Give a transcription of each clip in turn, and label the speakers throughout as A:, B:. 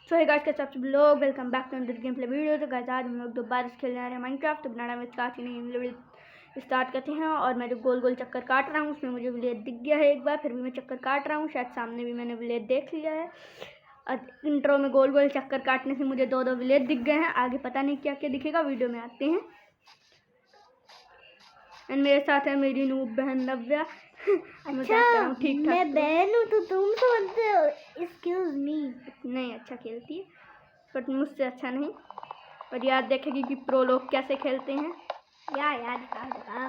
A: सो hey guys, कैसे आप सब लोग, welcome back to another game play video. तो गाइस आज हम लोग दोबारा खेलने आ रहे हैं माइनक्राफ्ट। तो बनाना में स्टार्ट करते हैं और मैं जो गोल गोल चक्कर काट रहा हूँ उसमें मुझे विलेज दिख गया है एक बार, फिर भी मैं चक्कर काट रहा हूँ। शायद सामने भी मैंने विलेज देख लिया है और इंट्रो में गोल गोल चक्कर काटने से मुझे दो विलेज दिख गए हैं। आगे पता नहीं क्या क्या दिखेगा, वीडियो में आते हैं। एंड मेरे साथ है मेरी नूब बहन नव्या।
B: अच्छा,
A: ठीक ठाक।
B: मैं बहन हूँ तो तुम समझते हो। Excuse me.
A: नहीं, अच्छा खेलती है बट मुझसे अच्छा नहीं। और याद देखेगी कि प्रो लोग कैसे खेलते हैं।
B: यार दिखा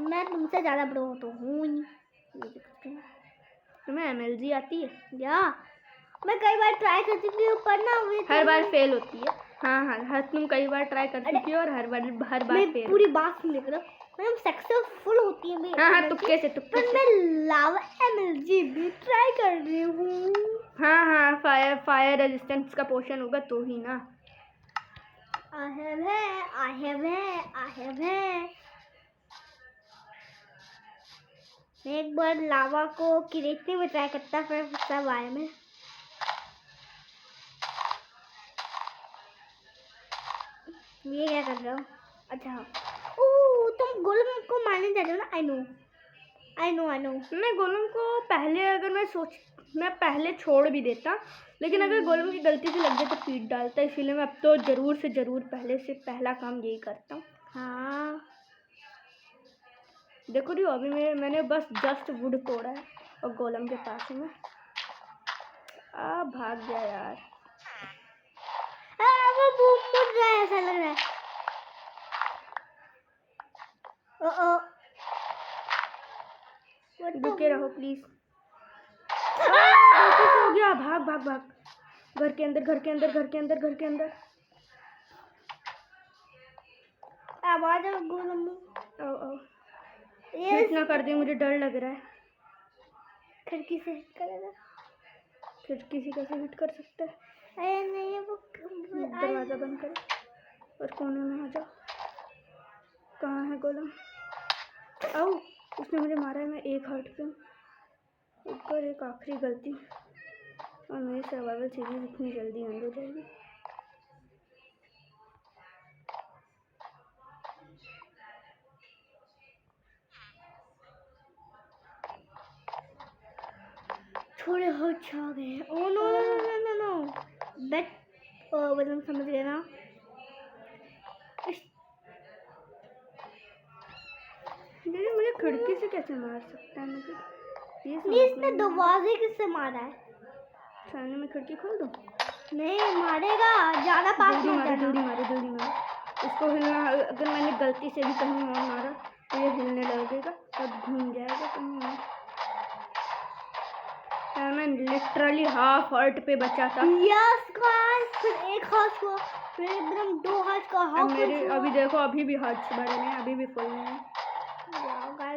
B: मैं तुमसे ज़्यादा प्रो तो हूँ ही।
A: तुम्हें MLG आती है?
B: या मैं कई बार ट्राई कर चुकी हूँ पर ना
A: हर बार फेल होती है। हाँ, तुम कई बार ट्राई कर चुकी हो और हर बार फेल।
B: पूरी बात सुन लेकर मैडम सक्सेसफुल होती है मेरी।
A: हाँ, तुक्के से
B: पर मैं लावा MLG भी ट्राई कर रही हूँ।
A: हाँ, फायर रेजिस्टेंस का पोशन होगा तो ही ना।
B: I have है। मैं एक बार लावा को क्रिएटिव में ट्राई करता, फिर सब आया में। ये क्या कर रहे हो? अच्छा, ओह तुम गोलम को मारने जा रहे हो ना? I know.
A: मैं गोलम को मैं पहले छोड़ भी देता, लेकिन अगर गोलम की गलती से लग जाए तो पीट डालता, इसीलिए मैं अब तो जरूर से जरूर पहला काम यही करता हूँ।
B: हाँ
A: देखो जी, अभी मैंने बस जस्ट वुड तोड़ा है और गोलम के पास हूँ मैं। भाग गया यार।
B: वो बूम मुड़ रहा है, ऐसा लग रहा है।
A: रुके रहो प्लीज। हो गया, भाग। घर के अंदर।
B: आवाज है गोलम।
A: हिट ना कर दे, मुझे डर लग रहा है।
B: खिड़की से हिट करेगा?
A: खिड़की से कैसे हिट कर सकता है?
B: अरे नहीं, वो
A: दरवाजा बंद कर और कोने में आ जाओ। कहाँ है गोलम? आओ, उसने मुझे मारा है, मैं एक हार्ट पे हूँ। ऊपर एक आखिरी गलती और मेरी सर्वाइवल सीरीज इतनी जल्दी एंड हो जाएगी।
B: थोड़े हर्ट आ गए। ओह नो बेट बदम समझ गए ना।
A: मुझे खिड़की से कैसे मार सकता है?
B: मुझे इसने दरवाजे किससे मारा है?
A: सामने में खिड़की खोल दूं?
B: नहीं मारेगा, ज्यादा पास मत जाना।
A: जल्दी मारो। इसको हिलना, अगर मैंने गलती से भी कहीं और मारा तो ये हिलने लगेगा और घूम जाएगा कहीं और। मैं लिटरली हाफ हार्ट पे बचा था।
B: यस गाइस, फिर एक हाथ हुआ, फिर एकदम दो हाथ का हाफ।
A: मेरे अभी देखो, अभी भी हार्ट्स बढ़े हैं, अभी भी फुल हैं।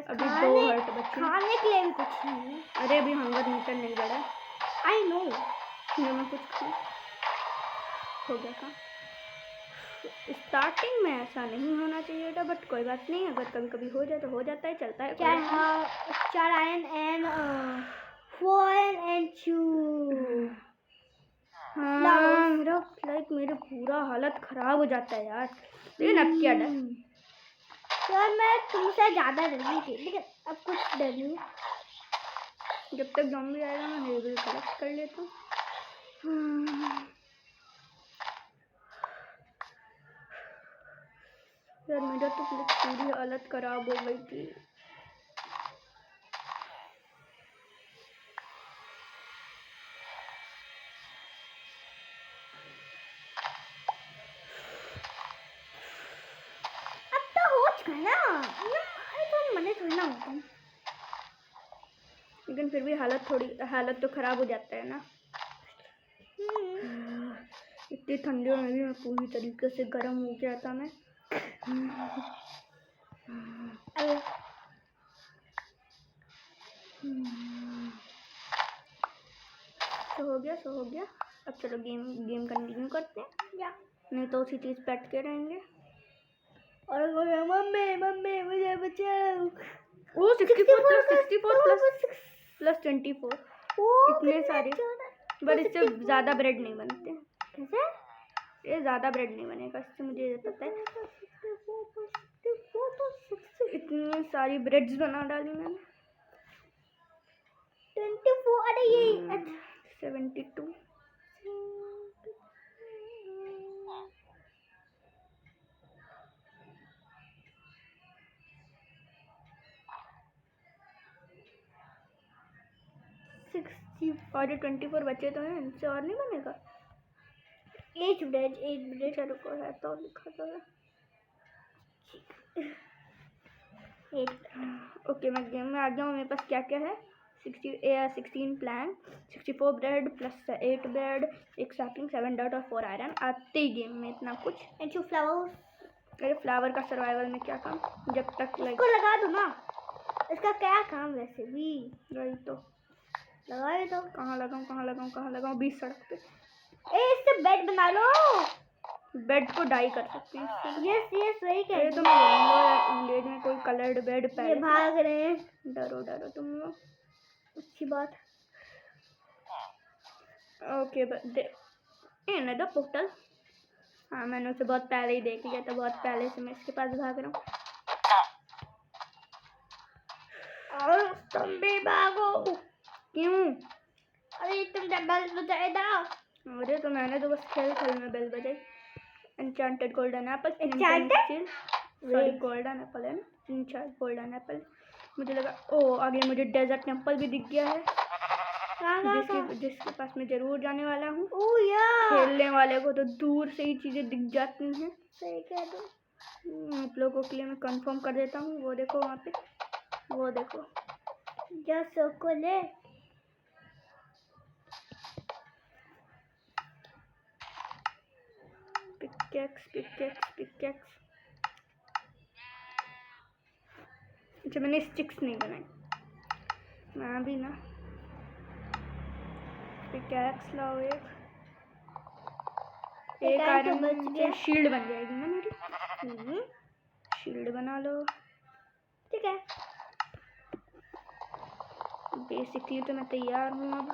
A: अभी 2 हार्ट बचे।
B: खाने के लिए भी कुछ नहीं है।
A: अरे अभी हंगर मीटर नहीं बढ़ा।
B: आई नो,
A: मैं कुछ हो गया था। स्टार्टिंग में ऐसा नहीं होना चाहिए था, बट कोई बात नहीं, अगर कभी कभी हो जाए तो हो जाता है, चलता है।
B: 4 आयरन एंड 4 एंड 2।
A: हाँ, मेरा पूरा हालत खराब हो जाता है यार। लेकिन अब क्या डर?
B: यार मैं तुमसे ज़्यादा डर रही थी, लेकिन अब कुछ डर नहीं।
A: जब तक ज़ॉम्बी आएगा मैं लेवल कलेक्ट कर लेता हूँ। यार मेरा तो पूरी हालत खराब हो गई थी।
B: अब तो हो चुका ना, मने थोड़ी ना होता।
A: लेकिन फिर भी हालत तो खराब हो जाता है ना। इतनी ठंडियों में भी मैं पूरी तरीके से गर्म हो गया था मैं। सो हो गया। अब चलो गेम कंटिन्यू करते हैं, या नहीं तो उसी चीज पे अटके रहेंगे।
B: और मम्मी मुझे बचाओ।
A: ओ 64 प्लस 24 प्लस 24। इतने सारे पर इससे ज़्यादा ब्रेड नहीं बनते।
B: कैसे?
A: ये ज़्यादा ब्रेड नहीं बनेगा इससे, मुझे पता है। इतनी सारी ब्रेड्स बना डाली मैंने।
B: 24। अरे ये
A: 72। और ये 24 बचे तो हैं, इनसे और नहीं बनेगा।
B: 8 ब्रेड
A: रुको है तो लिखा तो है। ओके, मैं गेम में आ गया हूँ। मेरे पास क्या क्या है? 16 प्लान, 64 ब्रेड प्लस 8 ब्रेड, एक सैपलिंग, 7 डॉट और 4 आयरन। आते ही गेम में इतना कुछ।
B: And 2 flowers.
A: अरे फ्लावर का सर्वाइवल में क्या काम, जब तक
B: इसको लगा दो ना। इसका क्या काम वैसे भी?
A: वही तो
B: लगाए तो।
A: कहाँ लगाऊं? 20 सड़क पे।
B: इससे बेड बना लो।
A: बेड को डाई कर सकते हैं।
B: यस वही कह रही
A: तो मैं विलेज में कोई कलर्ड बेड पहले।
B: ये भाग रहे हैं।
A: डरो तुम लोग।
B: अच्छी बात।
A: Okay in the portal. हाँ, मैंने उसे बहुत पहले ही देख लिया था, बहुत पहले से मैं इसके पास भाग रहा हूँ।
B: और तुम भी भागो।
A: क्यों?
B: अरे तुम जब बेल बजाए था।
A: अरे तो मैंने तो बस खेल में बेल बजाई। Enchanted golden Apple, sorry golden Apple है ना, एन्चेंटेड गोल्डन एप्पल। मुझे लगा आगे मुझे डेजर्ट टेम्पल भी दिख गया है, जिसके पास मैं जरूर जाने वाला हूँ। खेलने वाले को तो दूर से ही चीजें दिख जाती हैं।
B: सही कह दो।
A: आप लोगों के लिए मैं कंफर्म कर देता हूँ। वो देखो वहाँ पे, वो देखो
B: क्या सर्कल है।
A: पिकेक्स। अच्छा, मैंने स्टिक्स नहीं बनाई। मैं भी ना पिकेक्स लाओ। एक आयरन से शील्ड बन जाएगी ना मेरी। शील्ड बना लो।
B: ठीक है,
A: बेसिकली तो मैं तैयार हूँ। अब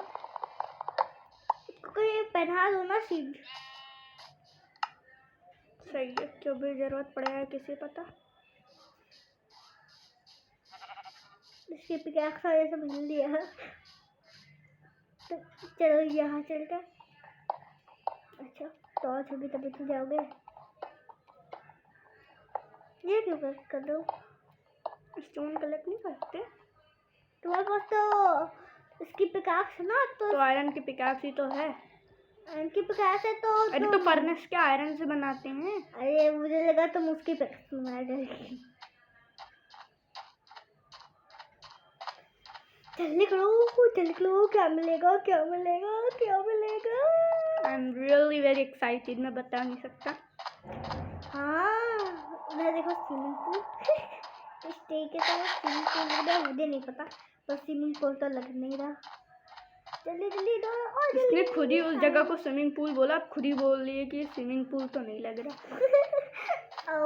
B: कोई पहना दो ना शील्ड।
A: सही है, क्यों भी जरूरत पड़ेगा किसी पता।
B: इसके पिकैक्स वाले से मिल लिया है तो चलो यहाँ चलते। अच्छा तो छोटी तभी तो जाओगे। ये क्यों कर रहे हो?
A: स्टोन कलेक्ट नहीं करते
B: तुम्हारे पास तो इसकी पिकैक्स है ना, तो
A: आयरन की पिकैक्स ही तो है।
B: आयरन की पिकैक्स है तो
A: अरे तो फर्नेस के आयरन से बनाते हैं।
B: अरे मुझे लगा तुम उसकी पिकैक्स बना दोगे। जल्दी करो, क्या मिलेगा।
A: I am really very excited, मैं बता नहीं सकता।
B: हाँ उधर देखो स्विमिंग पूल। स्टे के साथ स्विमिंग पूल उधर, मुझे नहीं पता पर स्विमिंग पूल तो लग नहीं रहा। जल्दी दो।
A: इसने खुद ही उस जगह को स्विमिंग पूल बोला, आप खुद ही बोल रही है कि स्विमिंग पूल तो नहीं लग रहा।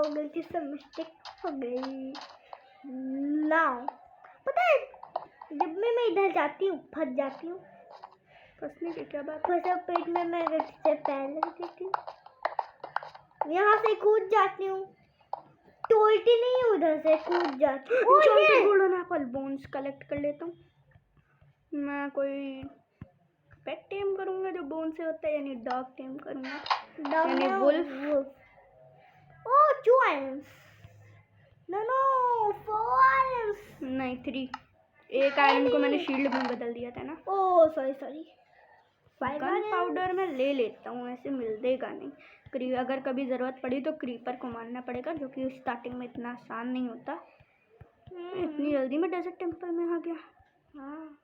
B: गलती से मिस्टेक हो गई ना। पता है जब मैं इधर जाती हूँ फंस जाती हूँ।
A: फंसने की क्या बात?
B: फंसा पेट में मैं गलती से पैर लग देती हूँ। यहाँ से कूद जाती हूँ, टोलती नहीं हूँ, उधर से कूद जाती हूँ।
A: गोल्डन एप्पल बोन्स कलेक्ट कर लेता हूँ। मैं कोई पेट टेम करूँगा जो बोन से होता है, यानी डॉग टेम करूँगा, यानी wolf.
B: Oh 2 irons. No 4 irons.
A: नहीं 3। एक आयरन को मैंने शील्ड में बदल दिया था ना।
B: Oh sorry.
A: गन पाउडर में ले लेता हूँ, ऐसे मिल देगा नहीं। अगर कभी ज़रूरत पड़ी तो क्रीपर को मारना पड़ेगा, जो कि स्टार्टिंग में इतना आसान नहीं होता। इतनी जल्दी में डेजर्ट टेम्पल में आ गया। हाँ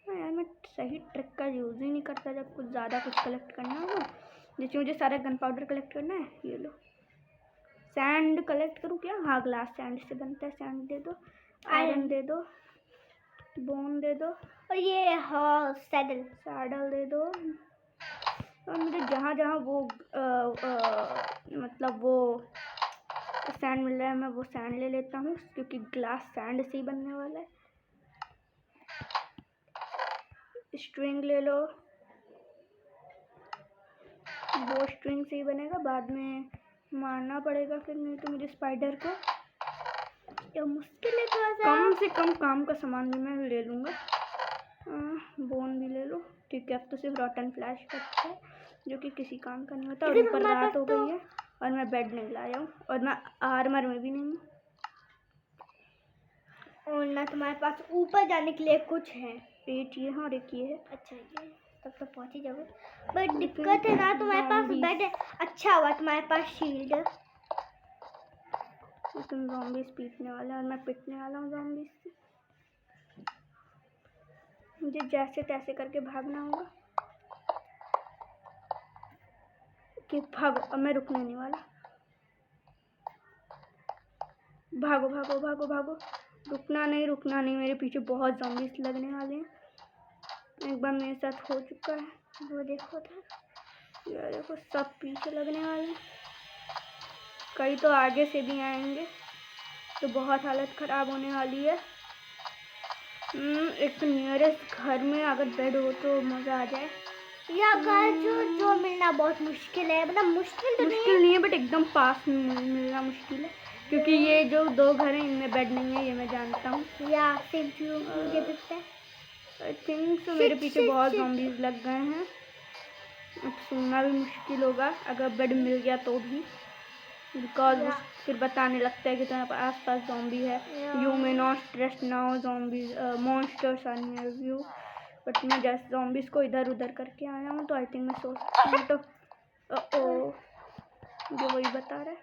A: यार, मैं सही ट्रिक का यूज़ ही नहीं करता जब कुछ ज़्यादा कुछ कलेक्ट करना हो। जैसे मुझे सारा गन पाउडर कलेक्ट करना है, ये लो। सैंड कलेक्ट करूँ क्या? हाँ, ग्लास सैंड से बनता है। सैंड दे दो, आयरन दे दो, बोन दे दो,
B: और ये हाँ
A: सैडल दे दो। और मुझे जहाँ वो मतलब वो सैंड मिल रहा है, मैं वो सैंड ले लेता हूँ, क्योंकि ग्लास सैंड से ही बनने वाला है। स्ट्रिंग ले लो, वो स्ट्रिंग से ही बनेगा, बाद में मारना पड़ेगा फिर, नहीं तो मुझे स्पाइडर को।
B: तो मुश्किल है थोड़ा सा।
A: कम से कम काम का सामान भी मैं ले लूँगा, बोन भी ले लो। ठीक है, अब तो सिर्फ रॉटन फ्लैश करता है जो कि किसी काम का नहीं होता। और ऊपर रात हो गई है और मैं बेड नहीं लाया हूँ और मैं आर्मर में भी नहीं हूँ।
B: और ना तुम्हारे पास ऊपर जाने के लिए कुछ है।
A: एक ये है और एक ये है।
B: अच्छा ये तब तो पहुँच ही जाओगे, बट दिक्कत है ना तुम्हारे पास बेड है। अच्छा हुआ तुम्हारे पास शील्ड है।
A: तुम ज़ॉम्बीज़ पीटने वाला और मैं पिटने वाला हूँ ज़ॉम्बीज़ से। मुझे जैसे तैसे करके भागना होगा कि भागो। अब मैं रुकने नहीं वाला। भागो भागो भागो भागो, रुकना नहीं। मेरे पीछे बहुत ज़ॉम्बीज़ लगने वाले हैं। एक बार मेरे साथ हो चुका है,
B: वो देखो था,
A: ये देखो सब पीछे लगने वाले हैं। कई तो आगे से भी आएंगे, तो बहुत हालत ख़राब होने वाली है। एक नियरेस्ट घर में अगर बेड हो तो मज़ा आ जाए।
B: या घर जो मिलना बहुत मुश्किल है, मतलब मुश्किल तो
A: नहीं है बट एकदम पास में मिलना मुश्किल है, क्योंकि ये जो 2 घर हैं इनमें बेड नहीं है, ये मैं जानता हूँ।
B: या सिर्फ मुझे दिखता है।
A: आई थिंक सो मेरे पीछे बहुत ज़ॉम्बीज़ लग गए हैं। अब सोना भी मुश्किल होगा अगर बेड मिल गया तो भी, बिकॉज वो फिर बताने लगता है कि तुम्हारे आस पास ज़ॉम्बी है। You may not stress now, zombies monsters are near you. But मैं जैसे ज़ॉम्बीज़ को इधर उधर करके आया हूँ तो आई थिंक मैं सो सकती हूँ। तो मुझे वही बता रहा है।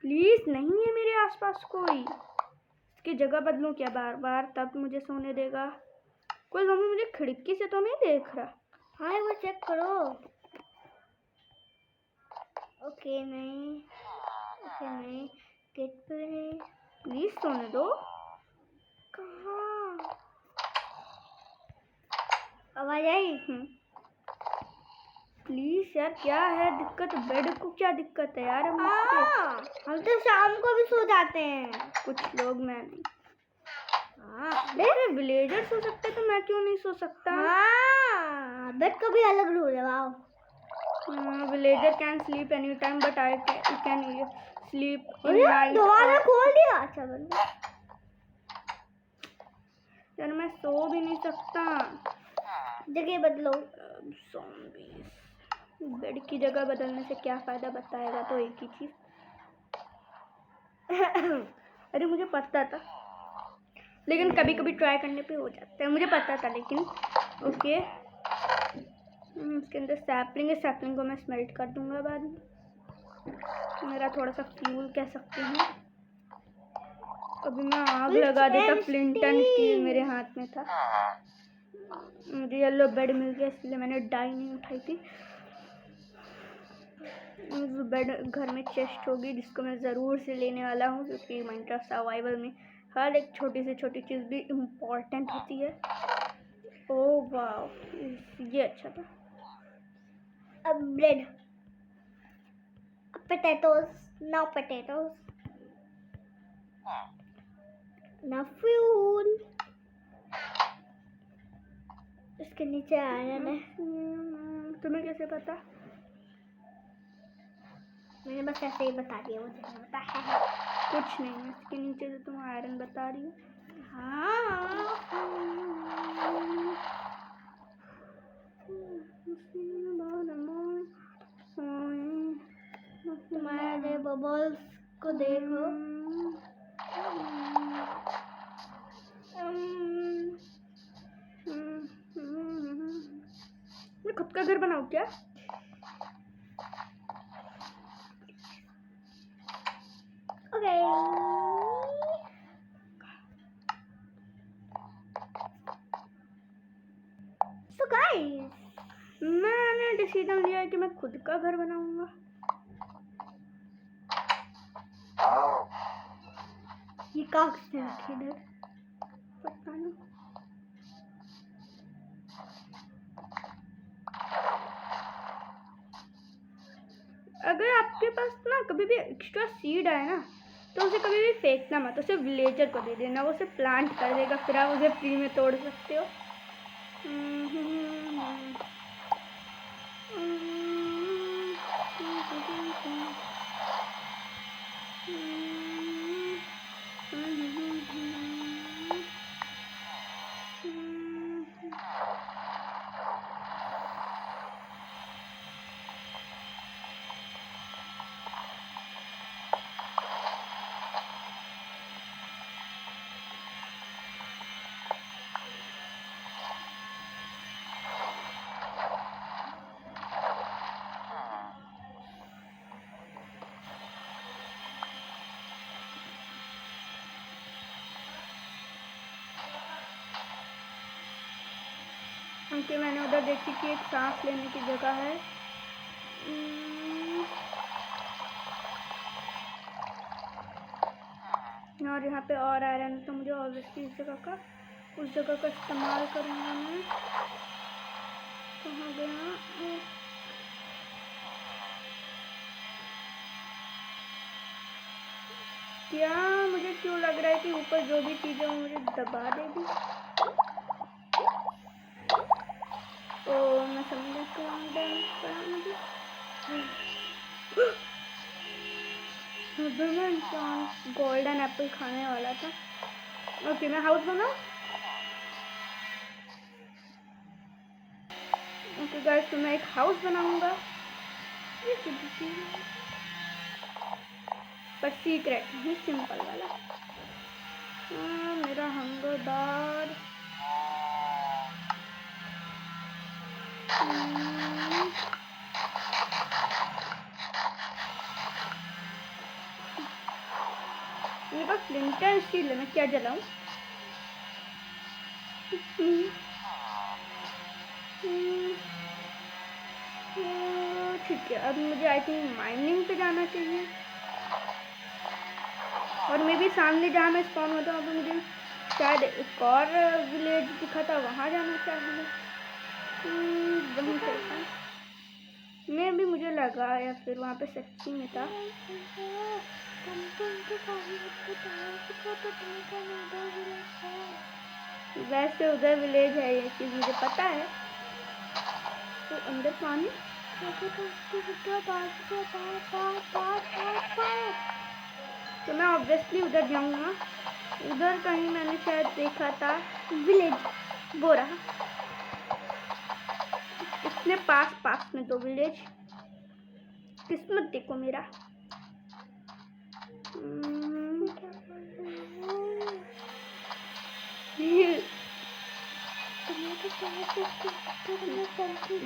A: प्लीज़ नहीं है मेरे आसपास कोई, इसकी जगह बदलूं क्या बार बार, तब मुझे सोने देगा। कोई ज़ॉम्बी मुझे खिड़की से तो नहीं देख रहा।
B: हाँ वो चेक करो। ओके नहीं गेट पे नहीं।
A: प्लीज़ सोने दो।
B: कहाँ आवाज आई?
A: प्लीज़ यार, क्या है दिक्कत? बेड को क्या दिक्कत है यार मुझसे?
B: हम तो शाम को भी सो जाते हैं
A: कुछ लोग, मैं नहीं। अरे विलेजर सो सकते तो मैं क्यों नहीं सो सकता?
B: बेड का भी अलग रूल है। Wow,
A: villager can sleep any time but I can sleep in night.
B: दोबारा खोल दिया। अच्छा बंद
A: यार मैं सो भी नहीं सकता।
B: जगह बदलो।
A: ज़ॉम्बीज़ बेड की जगह बदलने से क्या फ़ायदा बताएगा? तो एक ही चीज़। अरे मुझे पता था, लेकिन कभी कभी ट्राई करने पे हो जाता है। मुझे पता था लेकिन ओके। इसके अंदर सैपलिंग है, सैपलिंग को मैं स्मेल्ट कर दूंगा बाद में। मेरा थोड़ा सा फ्यूल कह सकते हैं। अभी मैं आग लगा देता। फ्लिंट एंड स्टील मेरे हाथ में था। मुझे येलो बेड मिल गया इसलिए मैंने डाई नहीं उठाई थी। उस बेड घर में चेस्ट होगी जिसको मैं ज़रूर से लेने वाला हूँ, क्योंकि माइनक्राफ्ट सर्वाइवल में हर एक छोटी से छोटी चीज़ भी इम्पोर्टेंट होती है। ओह वाह, ये अच्छा था।
B: अब bread, potatoes, now potatoes, now fuel। इसके नीचे आयरन है।
A: तुम्हें कैसे पता?
B: मैंने बस ऐसे ही बता दिया, मुझे नहीं पता है।
A: कुछ नहीं है इसके नीचे जो तुम आयरन बता रही हो।
B: हाँ तुम्हारे बबल्स को देखो।
A: मैं खुद का घर बनाऊँ क्या?
B: ओके सो गाइस,
A: मैंने डिसीजन लिया है कि मैं खुद का घर बनाऊंगा।
B: ये कागज से रखे इधर,
A: पता नहीं। अगर आपके पास ना कभी भी एक्स्ट्रा सीड आए ना तो उसे कभी भी फेंकना मत, उसे विलेजर को दे देना, वो उसे प्लांट कर देगा, फिर आप उसे फ्री में तोड़ सकते हो। क्योंकि मैंने उधर देखी कि एक सांस लेने की जगह है। और यहाँ पे और आयरन है, तो मुझे ऑब्वियसली उस जगह का इस्तेमाल करूँगा मैं। कहाँ गया? क्या मुझे क्यों लग रहा है कि ऊपर जो भी चीज़ें वो मुझे दबा देगी? मैं समझ मैं इंसान गोल्डन एप्पल खाने वाला था। ओके, मैं हाउस बनाऊं? ओके गाइस, तो मैं एक हाउस बनाऊंगा, पर सीक्रेट नहीं, सिंपल वाला। मेरा हंगर बार मेरे पास फ्लिंटर स्टील है, मैं क्या जलाऊं? ठीक है, अब मुझे आई थिंक माइनिंग पे जाना चाहिए। और मे भी सामने जहाँ मैं स्पॉन होता हूँ, तो मुझे शायद एक और विलेज दिखा था, वहाँ जाना चाहिए। वहीं चलता मैं भी, मुझे लगा या फिर वहाँ पे सच्ची में था। वैसे उधर विलेज है, ये चीज़ मुझे पता है। तो अंदर पानी, तो मैं ऑब्वियसली उधर जाऊँगा। उधर कहीं मैंने शायद देखा था विलेज, वो रहा। इतने पास में दो विलेज, किस्मत देखो मेरा।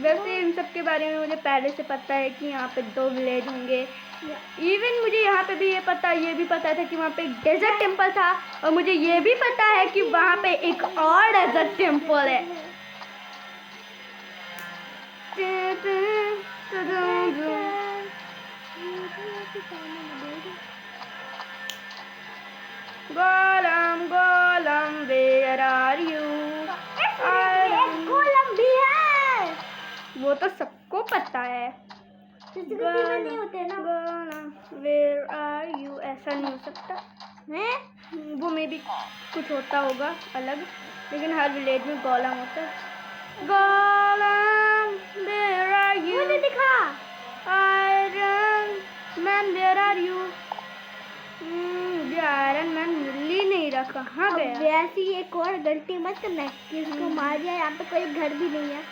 A: वैसे इन सब के बारे में मुझे पहले से पता है कि यहाँ पे दो विलेज होंगे। इवन मुझे यहाँ पे भी ये भी पता था कि वहाँ पे एक डेजर्ट टेम्पल था, और मुझे ये भी पता है कि वहाँ पे एक और डेजर्ट टेम्पल है। गोलम गोलम वेयर आर यू?
B: गोलम भी है,
A: वो तो सबको पता है।
B: नहीं होते ना।
A: गोलम वेयर आर यू? ऐसा नहीं हो सकता है, वो में भी कुछ होता होगा अलग, लेकिन हर विलेज में गोलम होता है। Gollum where are you?
B: मुझे दिखा।
A: Iron Man where are you? Iron Man मिल ही नहीं रहा, कहाँ गया?
B: वैसी एक और गलती मत करना कि इसको मार दिया, यहाँ पे कोई घर भी नहीं है।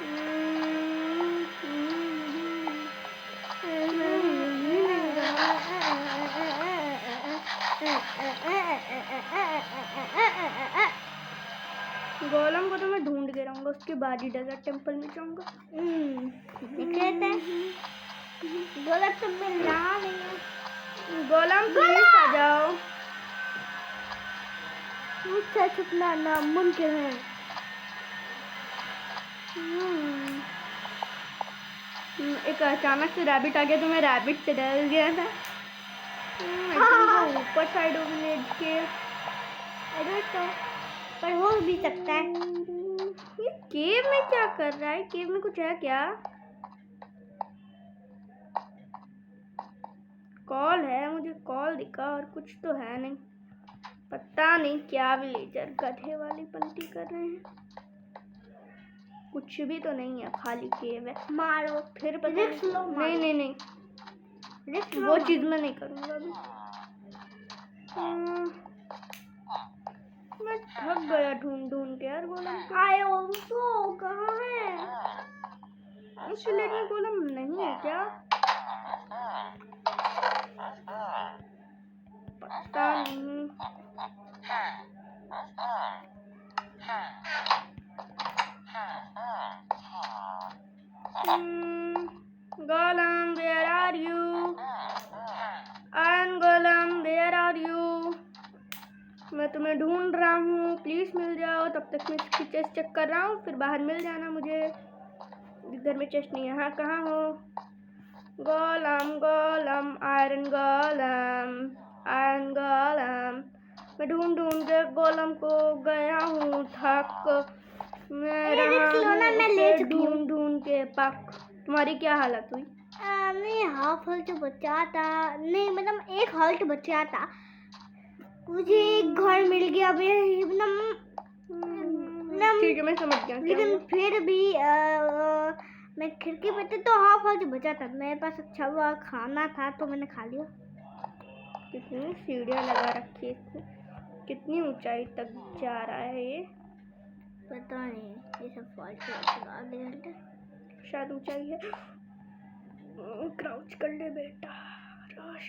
A: गोलम को तो मैं ढूंढ के रहूंगा, उसके बाद ही डेजर्ट टेम्पल में जाऊंगा।
B: गोलम तो मिल रहा नहीं है।
A: गोलम प्लीज आ जाओ।
B: मुझसे छुपना नामुमकिन है।
A: एक अचानक से रैबिट आ गया, तो मैं रैबिट से डर गया था। ऊपर साइड विलेज के,
B: पर हो भी सकता है।
A: ये केव में क्या कर रहा है? केव में कुछ है क्या? कॉल है, मुझे कॉल दिखा, और कुछ तो है नहीं। पता नहीं क्या विलेजर गधे वाली पंक्ति कर रहे हैं। कुछ भी तो नहीं है, खाली केव है।
B: मारो
A: फिर पता
B: रिस्क लो,
A: नहीं नहीं नहीं
B: रिस्क
A: वो
B: लो,
A: चीज मैं नहीं करूँगा अभी। मैं थक गया ढूंढ ढूंढ के यार गोलम को।
B: आए ऑल्सो कहाँ है?
A: उस विलेज में गोलम नहीं है क्या? पता नहीं। Gollum where are you? Iron Gollum where are you? मैं तुम्हें ढूंढ रहा हूँ, प्लीज मिल जाओ। तब तक मैं इसकी चेस्ट चेक कर रहा हूँ, फिर बाहर मिल जाना मुझे। घर में चेस्ट नहीं है। हाँ कहाँ हो? गोलम गोलम आयरन गोलम, आयरन गोलम। मैं ढूंढ ढूंढ के गोलम को गया हूँ थक। मैं ढूंढ ढूंढ के पक। तुम्हारी क्या हालत हुई?
B: नहीं हाफ हेल्थ बचा था, नहीं मतलब एक हेल्थ बचा था। मुझे एक घर मिल गया अभी एकदम।
A: ठीक है मैं समझ गया।
B: लेकिन फिर भी मैं खिड़की पे तो हाफ हेल्थ बचा था। मेरे पास अच्छा हुआ खाना था तो मैंने खा लिया।
A: कितनी सीढ़ियाँ लगा रखी है इसने, कितनी ऊंचाई तक जा रहा है ये?
B: पता नहीं, ये सब फॉल्ट लगा दे।
A: शायद ऊंचाई है। क्राउच कर ले बेटा, राश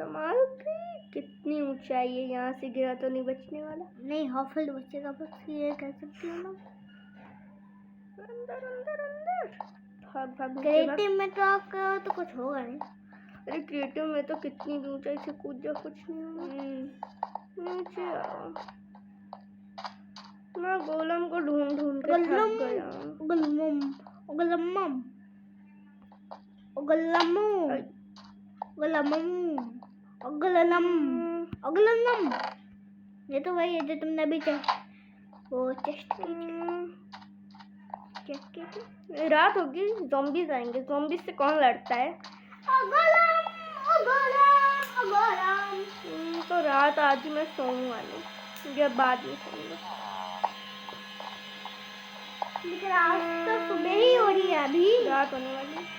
A: संभाल के। कितनी ऊंचाई है, यहाँ से गिरा तो नहीं बचने वाला।
B: नहीं हाफ हेल्थ बचेगा, बस ये कह सकती हूँ ना।
A: अंदर अंदर अंदर भाग भाग नीचे भाग।
B: क्रिएटिव में तो कुछ होगा नहीं।
A: अरे क्रिएटिव में तो कितनी भी ऊंचाई से कूद जा, कुछ नहीं होगा। नीचे आओ। मैं गोलम को ढूंढ ढूंढ के थक गया हूँ।
B: गोलम गोलम गोलम गोलम गोलम। ये तो वही है जो तुमने अभी वो चेस्ट की।
A: रात होगी, ज़ॉम्बीज आएंगे। ज़ॉम्बीज से कौन लड़ता है? तो रात आज मैं सोऊंगा नहीं, या बाद में सोऊंगा।
B: लेकिन आज तो सुबह ही हो रही है, अभी
A: रात होने वाली है।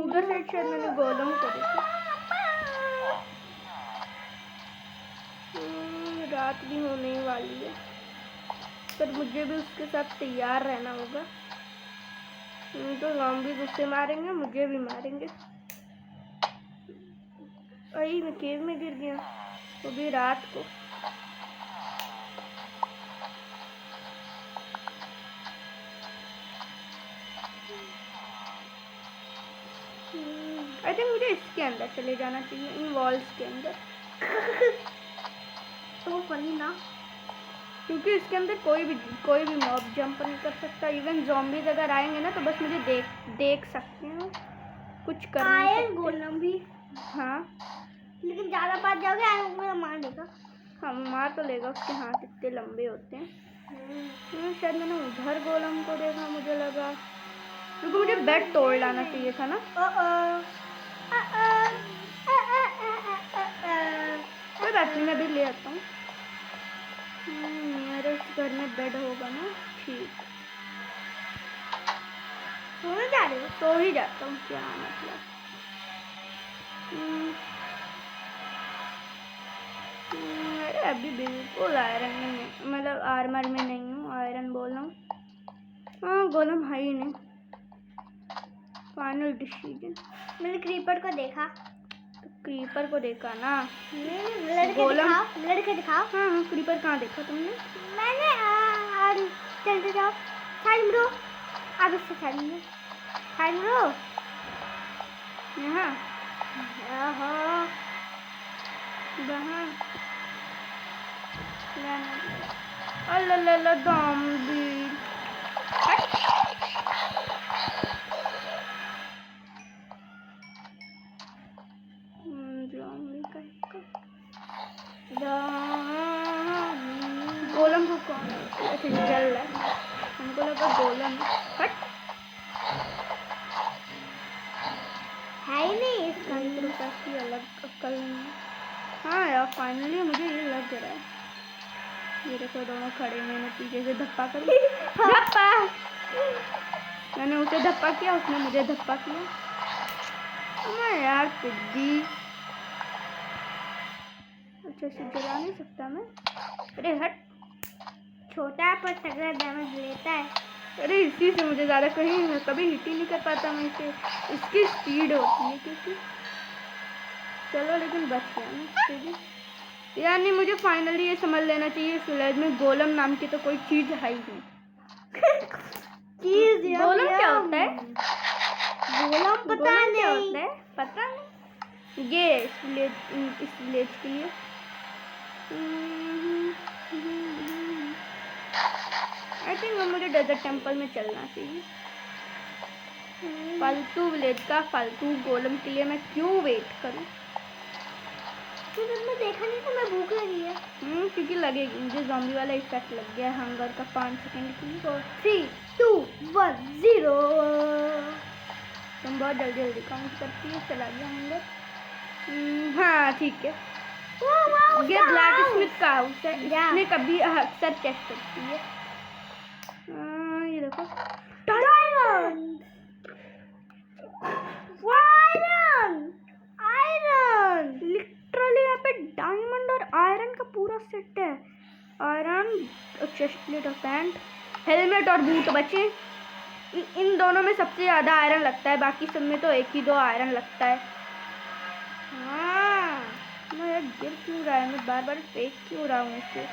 A: उधर साइड शायद मैंने गोलम को देखा। रात भी होने वाली है, पर मुझे भी उसके साथ तैयार रहना होगा। तो ज़ॉम्बीज़ उससे मारेंगे, मुझे भी मारेंगे। अरे मैं केव में गिर गया, वो भी रात को। आई थिंक मुझे इसके अंदर चले जाना चाहिए, इन वॉल्स के अंदर।
B: तो फनी ना,
A: क्योंकि इसके अंदर कोई भी मॉब जंप नहीं कर सकता। इवन ज़ॉम्बीज अगर आएंगे ना तो बस मुझे देख सकते हैं, कुछ कर नहीं सकते।
B: गोलम भी
A: हाँ
B: लेकिन ज़्यादा बात जाओगे आयरन गोलम मार देगा।
A: हाँ मार तो लेगा, उसके हाथ इतने लंबे होते हैं। शायद मैंने उधर गोलम को देखा, मुझे लगा। क्योंकि मुझे बेड तोड़ लाना चाहिए था ना। कोई बात नहीं, मैं भी ले आता हूँ। नियरेस्ट घर में बेड होगा ना, ठीक।
B: सोने जा रहे हो?
A: सो ही जाता हूँ, क्या मतलब। अरे अभी बिल्कुल आयरन में, मतलब आर्मर में नहीं हूँ। आयरन बोल रहा हूँ। हाँ गोलम है ही नहीं। Final decision.
B: मैंने क्रीपर को देखा।
A: तो क्रीपर को देखा ना?
B: लड़के दिखाओ।
A: हाँ क्रीपर कहाँ देखा तुमने?
B: मैंने चलते जाओ, साइड में रहो। अब इससे साइड में रहो।
A: यहाँ
B: वहाँ
A: अल्लाह ज़ॉम्बी। गोलम को कौन? अच्छा जल रहा है, हमको लगा गोलम। हट की अलग अक्ल नहीं है। हाँ यार फाइनली मुझे ये लग रहा है। ये देखो दोनों खड़े हुए, मैं पीछे से धप्पा कर धप्पा। मैंने उसे धप्पा किया, उसने मुझे धप्पा किया। मैं यार पिद्दी, अच्छा से जला नहीं सकता मैं। अरे हट,
B: छोटा है पर तगड़ा डैमेज लेता है।
A: अरे इसी से मुझे ज़्यादा कहीं कभी हिट ही नहीं कर पाता मैं इसे। इसकी स्पीड होती है क्योंकि, चलो लेकिन बच गया मैं इससे भी। यार नहीं, मुझे फाइनली ये समझ लेना चाहिए इस विलेज में गोलम नाम की तो कोई चीज़ है ही नहीं।
B: चीज
A: गोलम क्या होता है?
B: गोलम पता
A: गोलम क्या
B: नहीं।
A: होता है? पता नहीं। ये इस विलेज के लिए आई थिंक मुझे डेजर्ट टेम्पल में चलना चाहिए। फालतू विलेज का फालतू गोलम के लिए मैं क्यों वेट करूं?
B: तो जब मैं देखा नहीं था, मैं भूख लगी है।
A: क्योंकि लगेगी मुझे, ज़ॉम्बी वाला इफेक्ट लग गया हंगर का 5 सेकंड के लिए।
B: 3 2 1 0।
A: तुम बहुत जल्दी जल्दी काउंट करती है, चला गया हंगर। हाँ ठीक है, ये ब्लैक स्मिथ का हाउस है, इसमें कभी अक्सर चेस्ट करती है। ये देखो
B: डायमंड, आयरन,
A: लिटरली यहाँ पे डायमंड और आयरन का पूरा सेट है। आयरन, चेस्ट प्लेट और पैंट, हेलमेट और बूट बचे। इन दोनों में सबसे ज़्यादा आयरन लगता है, बाकी सब में तो एक ही दो आयरन लगता है। हाँ मैं यार गिर क्यों रहा है, मैं बार बार फेंक क्यों रहा हूँ इसे।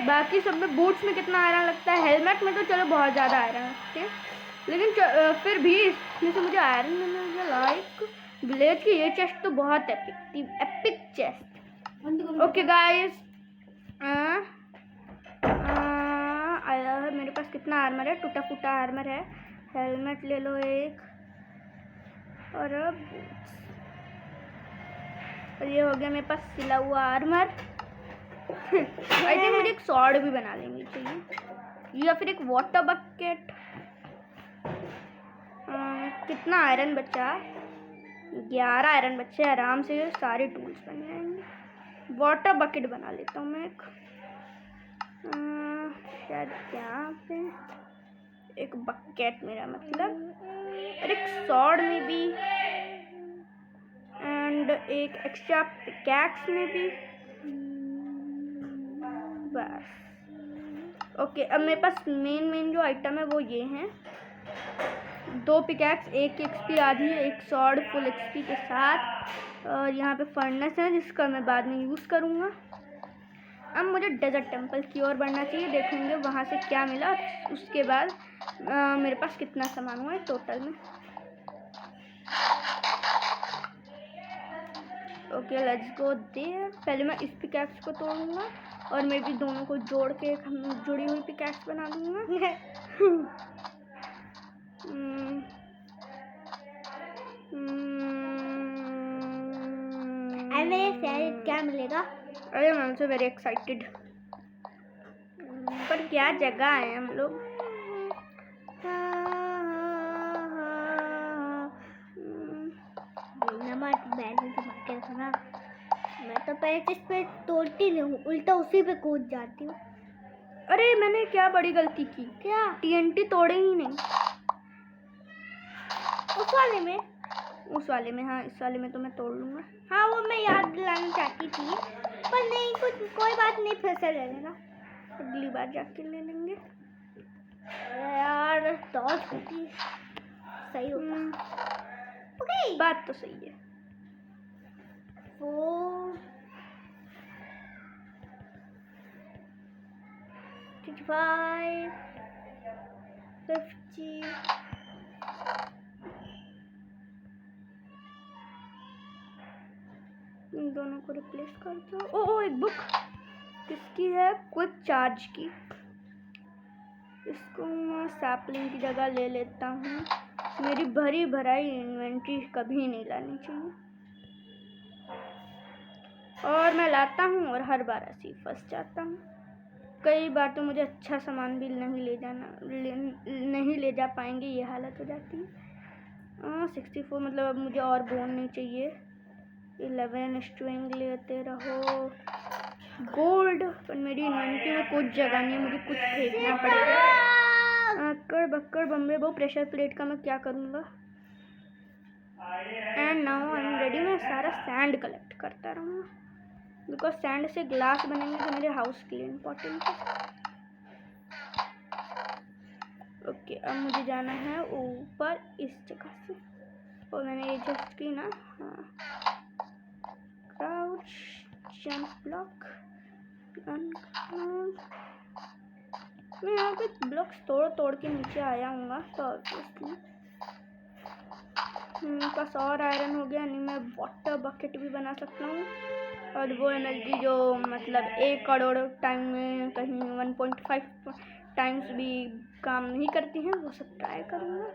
A: बाकी सब में, बूट्स में कितना आयरन लगता है, हेलमेट में तो चलो बहुत ज़्यादा आयरन लगते हैं, लेकिन फिर भी इसमें से मुझे आयरन मिला। लाइक विलेज की ये चेस्ट तो बहुत एपिक थी, एपिक चेस्ट। ओके गाइस, मेरे पास कितना आर्मर है? टूटा फूटा आर्मर है। हेलमेट ले लो एक, और अब ये हो गया मेरे पास सिला हुआ आर्मर। आई थिंक मुझे एक सॉर्ड भी बना लेनी चाहिए, या फिर एक वाटर बकेट। कितना आयरन बचा? 11 आयरन बचे, आराम से सारे टूल्स बन जाएंगे। वाटर बकेट बना लेता हूँ मैं एक, शायद यहाँ पे एक बकेट, मेरा मतलब, और एक सॉर्ड में भी, एंड एक एक्स्ट्रा पिकैक्स में भी। बस ओके, अब मेरे पास मेन जो आइटम है वो ये हैं, 2 पिकैक्स, एक एक्सपी आधी है, एक सॉर्ड फुल एक्सपी के साथ, और यहाँ पे फर्नेस है जिसका मैं बाद में यूज़ करूँगा। अब मुझे डेजर्ट टेम्पल की ओर बढ़ना चाहिए, देखेंगे वहाँ से क्या मिला, उसके बाद मेरे पास कितना सामान हुआ है टोटल में। Okay let's go there. पहले मैं इस पिकैक्स को तोड़ूंगा और मैं भी दोनों को जोड़ के एक जुड़ी हुई पिकैक्स बना दूंगा।
B: क्या मिलेगा?
A: अरे मैं ऑल्सो वेरी एक्साइटेड, पर क्या जगह है हम लोग।
B: मैं तो पहले इस पे तोड़ती नहीं हूँ, उल्टा उसी पे कूद जाती हूँ।
A: अरे मैंने क्या बड़ी गलती की,
B: क्या?
A: टीएनटी तोड़े ही नहीं।
B: उस वाले में?
A: उस वाले में, हाँ इस वाले में तो मैं तोड़ लूँगा।
B: हाँ वो मैं याद दिलाना चाहती थी, पर नहीं, कोई बात नहीं, फिर से ले लेना,
A: अगली बार जाके ले लेंगे।
B: यार तो छुट्टी सही होता। ओके
A: बात तो सही है।
B: 4 55 50
A: इन दोनों को रिप्लेस कर दो। ओ एक बुक, किसकी है? क्विक चार्ज की। इसको मैं सैपलिंग की जगह ले लेता हूँ। मेरी भरी भराई इन्वेंट्री कभी नहीं लानी चाहिए, और मैं लाता हूँ और हर बार ऐसे ही फंस जाता हूँ। कई बार तो मुझे अच्छा सामान भी नहीं ले जा पाएंगे, ये हालत हो जाती है। 64 मतलब अब मुझे और बोन नहीं चाहिए, 11 स्ट्रिंग लेते रहो। गोल्ड, पर मेरी इन्वेंटरी में कुछ जगह नहीं है, मुझे कुछ फेंकना पड़ेगा। आकड़ बक्कड़ बम्बे वो प्रेशर प्लेट का मैं क्या करूँगा। And now I am ready. मैं सारा सैंड कलेक्ट करता रहूँगा, बिकॉज सैंड से ग्लास बनेंगे जो मेरे हाउस के लिए इम्पोर्टेंट है। ओके, अब मुझे जाना है ऊपर इस जगह से, और मैंने ये जस्ट की ना। हाँ, क्राउच जंप ब्लॉक। मैं यहाँ पे ब्लॉक्स तोड़ तोड़ के नीचे आया हूँ, तो ऑब्वियसली मेरे पास और आयरन हो गया, नहीं मैं वाटर बकेट भी बना सकता हूँ। और वो एनर्जी जो मतलब 1 करोड़ टाइम में कहीं 1.5 टाइम्स भी काम नहीं करती हैं, वो सब ट्राई करूँगा।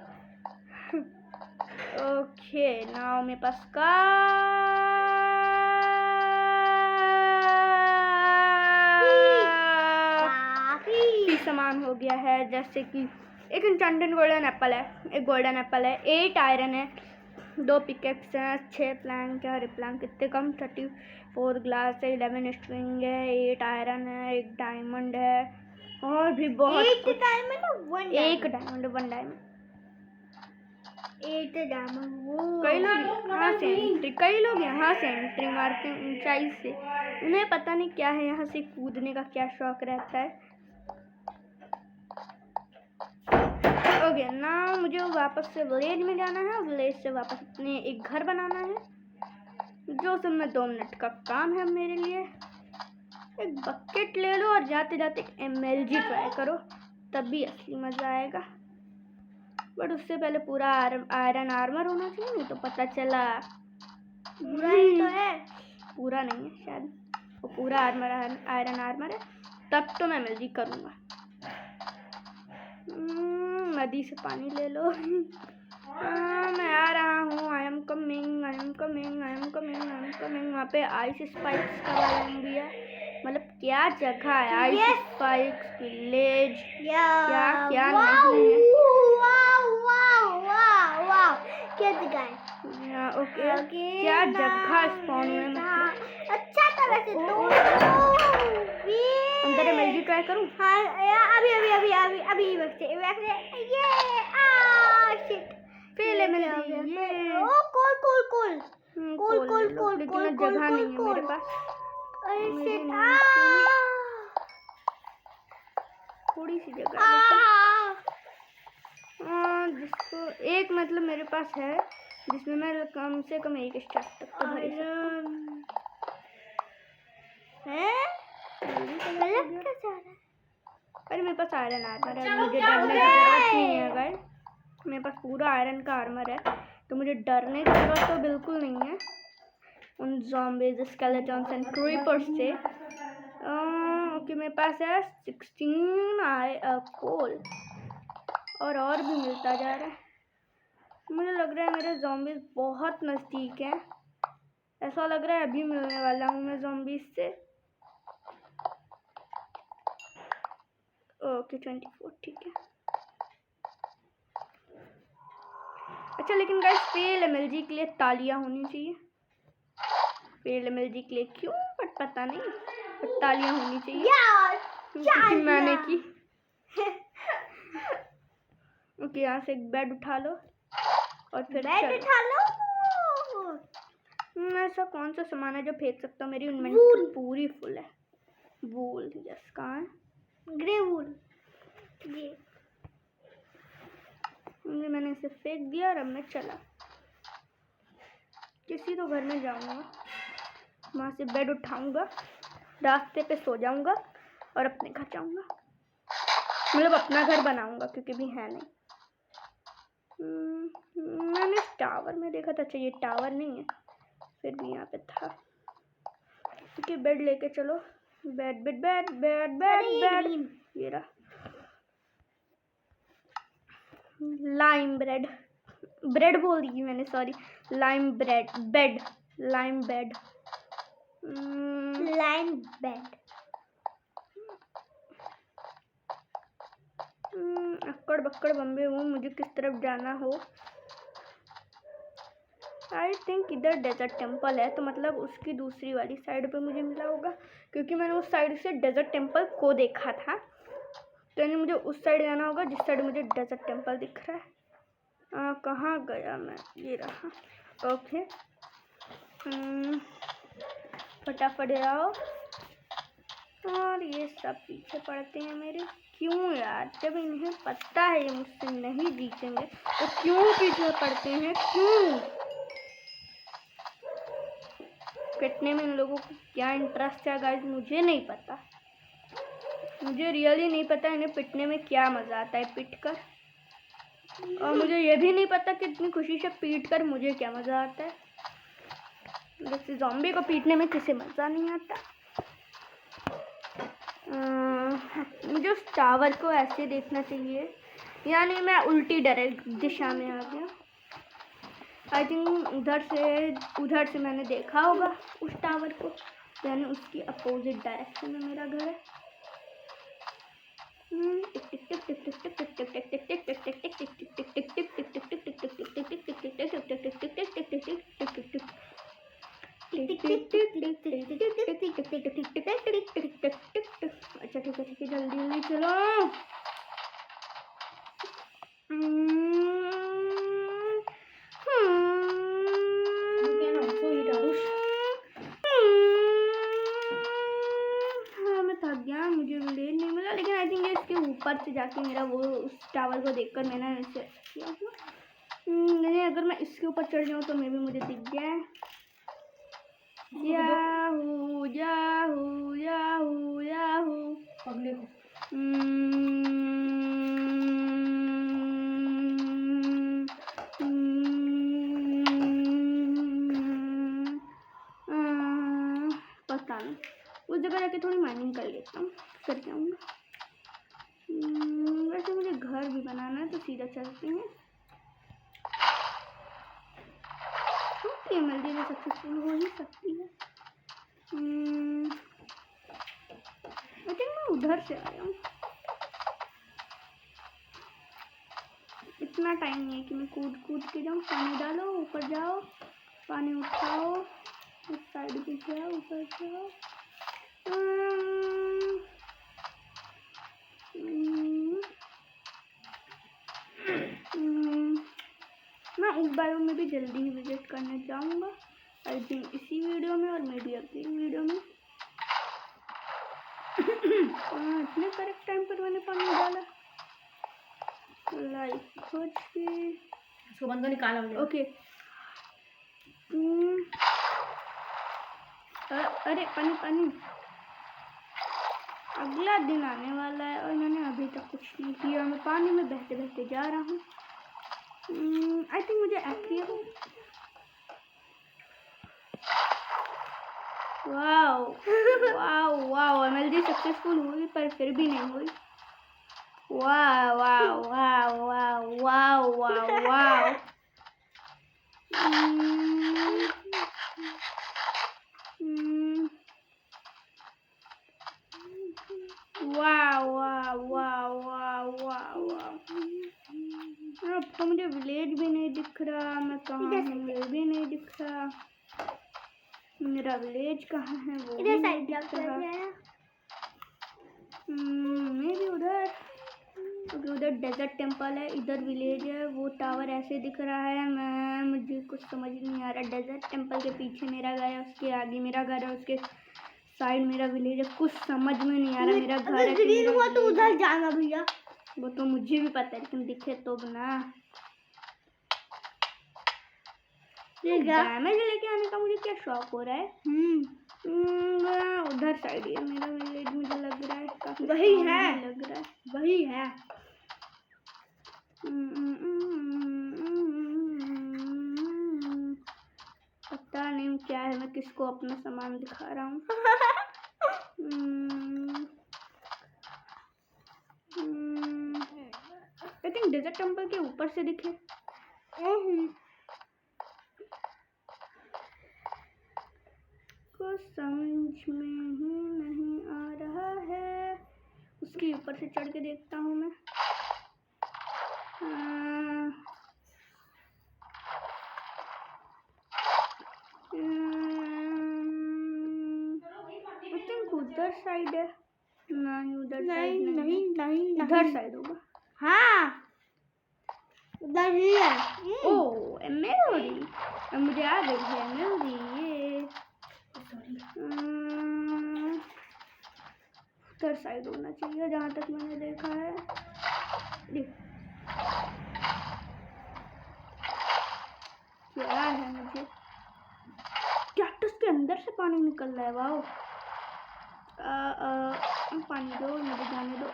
A: ओके, नाउ मेरे पास काफी सामान हो गया है, जैसे कि एक इंचेंटेड गोल्डन एप्पल है, एक गोल्डन एप्पल है, 8 आयरन है, 2 पिकेक्स हैं, 6 प्लैंक है। अरे प्लैंक कितने कम, 34 ग्लास है, 11 स्ट्रिंग है, 8 आयरन है, 1 डायमंड है, और भी बहुत कुछ। 1 डायमंड 1 डायमंड
B: 8 डायमंड।
A: कई लोग यहाँ से एंट्री मारते हैं ऊंचाई से, उन्हें पता नहीं क्या है, यहाँ से कूदने का क्या शौक रहता है। ओके, ना मुझे वापस से विलेज में जाना है, विलेज से वापस अपने एक घर बनाना है, जो सब में 2 मिनट का काम है मेरे लिए। एक बकेट ले लो और जाते जाते एक MLG ट्राई करो, तब भी असली मज़ा आएगा। बट उससे पहले पूरा आयरन आर्मर होना चाहिए, नहीं तो पता चला
B: पूरा ही तो है।
A: पूरा नहीं है शायद, वो पूरा आयरन आर्मर है, तब तो मैं MLG करूँगा। नदी से पानी ले लो। मैं आ रहा हूँ। I am coming. वहाँ पे आइस स्पाइक्स का बायोम भी है, मतलब क्या जगह है। आइस स्पाइक्स विलेज, क्या नहीं है।
B: क्या जगह है।
A: ओके, क्या जगह स्पॉन हुए, मतलब
B: अच्छा तरह से तो
A: अंदर MLG ट्राई करूँ।
B: हाँ, अभी वैसे ये शिट
A: फेल MLG। ये
B: ओ कोल
A: लेकिन जगह नहीं है मेरे पास।
B: अरे शिट,
A: थोड़ी सी जगह है, जिसको एक मतलब मेरे पास है, जिसमें मैं कम से कम 1 स्टैक तक तो भर अरे मेरे पास आयरन आर्मर है, मुझे डरने की जरूरत नहीं है गाइस। मेरे पास पूरा आयरन का आर्मर है, तो मुझे डरने की जरूरत तो बिल्कुल नहीं है उन ज़ॉम्बीज, स्केलेटन्स एंड क्रीपर्स से। ओके, मेरे पास है 16 कोल, और भी मिलता जा रहा है। मुझे लग रहा है मेरे ज़ॉम्बीज बहुत नज़दीक हैं, ऐसा लग रहा है अभी मिलने वाला हूँ मैं ज़ॉम्बीज से। ओके 24, ठीक है। अच्छा, लेकिन गाइस फेल MLG के लिए तालियां होनी चाहिए। फेल MLG के लिए क्यों, बट पता नहीं, बट तालियां होनी चाहिए क्योंकि मैंने की। ओके, यहाँ से एक बेड उठा लो और फिर
B: उठा लो।
A: ऐसा कौन सा सामान है जो फेंक सकता हूँ, मेरी इन्वेंटरी पूरी फुल है। वूल, यस, कहाँ है?
B: ग्रे वूल। ये
A: मैंने इसे फेंक दिया और अब मैं चला किसी तो घर में जाऊंगा, वहाँ से बेड उठाऊंगा, रास्ते पे सो जाऊंगा और अपने घर जाऊंगा, मतलब अपना घर बनाऊंगा क्योंकि भी है नहीं। मैंने टावर में देखा था, चाहिए टावर नहीं है, फिर भी यहाँ पे था। क्योंकि बेड लेके चलो, bed bed bed bed bed bed, ये रहा लाइम ब्रेड, ब्रेड बोल दी मैंने, sorry, lime bread, bed, lime bed,
B: lime bed.
A: अक्कड़ बक्कड़ बम्बे हूँ, मुझे किस तरफ जाना हो। आई थिंक इधर डेजर्ट टेम्पल है, तो मतलब उसकी दूसरी वाली साइड पे मुझे मिला होगा, क्योंकि मैंने उस साइड से डेजर्ट टेम्पल को देखा था। तो यानी मुझे उस साइड जाना होगा जिस साइड मुझे डेजर्ट टेम्पल दिख रहा है। कहाँ गया मैं? ये रहा। ओके, फटाफट आओ। और ये सब पीछे पड़ते हैं मेरे। क्यों यार? जब इन्हें पता है ये मुझसे नहीं जीतेंगे तो क्यों पीछे पड़ते हैं? क्यों? पिटने में इन लोगों को क्या इंटरेस्ट है गाइस, मुझे नहीं पता। मुझे रियली नहीं पता इन्हें पिटने में क्या मज़ा आता है पीट कर। और मुझे ये भी नहीं पता कि इतनी खुशी से पीट कर मुझे क्या मज़ा आता है। जैसे ज़ॉम्बी को पीटने में किसे मज़ा नहीं आता। मुझे उस टावर को ऐसे देखना चाहिए, यानी मैं उल्टी डायरेक्ट दिशा में आ गया। आई थिंक उधर से मैंने देखा होगा उस टावर को, यानी उसकी अपोजिट डायरेक्शन में मेरा घर है। अच्छा ठीक है, जल्दी जल्दी चलो। हाँ मैं थक गया, मुझे विलेज नहीं मिला, लेकिन आई थिंक इसके ऊपर से जाके मेरा वो उस टावर को देखकर मैंने इसे किया हुआ। नहीं, अगर मैं इसके ऊपर चढ़ जाऊँ तो मे भी मुझे दिख गया। याहू याहू याहू याहू अगले को। पता नहीं, उस जगह जाके थोड़ी माइनिंग कर लेता हूँ, फिर जाऊँगा। वैसे मुझे घर भी बनाना है, तो सीधा चलते हैं। जल्दी में सक्सेसफुल हो ही सकती है। आई थिंक मैं उधर से आया हूँ। इतना टाइम नहीं है कि मैं कूद कूद के जाऊँ। पानी डालो, ऊपर जाओ, पानी उठाओ, उस साइड पे जाओ, ऊपर जाओ। मैं उस बारे में भी जल्दी ही विजिट करने जाऊँगा, आई थिंक इसी वीडियो में और मे बी अगली वीडियो में। इतने करेक्ट टाइम पर मैंने पानी डाला। लाइक कुछ भी इसको बंद निकाला ओके। अरे पानी पानी। अगला दिन आने वाला है और मैंने अभी तक कुछ नहीं किया। मैं पानी में बहते बहते जा रहा हूँ। आई थिंक मुझे active. Wow wow wow, MLG successful हुई पर फिर भी नहीं हुई। Wow wow wow wow wow wow wow. Wow wow wow wow wow wow. अब तो मुझे विलेज भी नहीं दिख रहा। मैं कहाँ हूँ ये भी नहीं दिख रहा। मेरा विलेज कहाँ है वो भी नहीं दिख रहा। मैं भी उधर, क्योंकि उधर डेजर्ट टेम्पल है, इधर विलेज है। वो टावर ऐसे दिख रहा है। मुझे कुछ समझ नहीं आ रहा। डेजर्ट टेम्पल के पीछे मेरा घर है, उसके आगे मेरा घर है, उसके साइड मेरा विलेज है। कुछ समझ में नहीं आ रहा। मेरा घर है ग्रीन हुआ तो उधर जाना भैया। वो तो मुझे भी पता है, लेकिन दिखे तो ना। डैमेज लेके आने का मुझे क्या शौक हो रहा है। उधर साइड है मेरा विलेज, मुझे लग रहा है काफी वही है, लग रहा है वही है। पता नहीं क्या है, मैं किसको अपना सामान दिखा रहा हूँ। आई थिंक डेजर्ट टेम्पल के ऊपर से दिखे। कुछ समझ में ही नहीं आ रहा है। उसके ऊपर से चढ़ के देखता हूँ मैं। उधर साइड है। नहीं उधर
B: नहीं
A: साइड
B: नहीं नहीं
A: इधर
B: नहीं।
A: साइड होगा।
B: हाँ उधर ही है।
A: ओ मेमोरी, अब मुझे आ गई है मेमोरी। ये उधर साइड होना चाहिए जहाँ तक मैंने देखा है। क्या है मुझे कैक्टस के अंदर से पानी निकल रहा है। वाओ पानी दो मुझे जाने दो।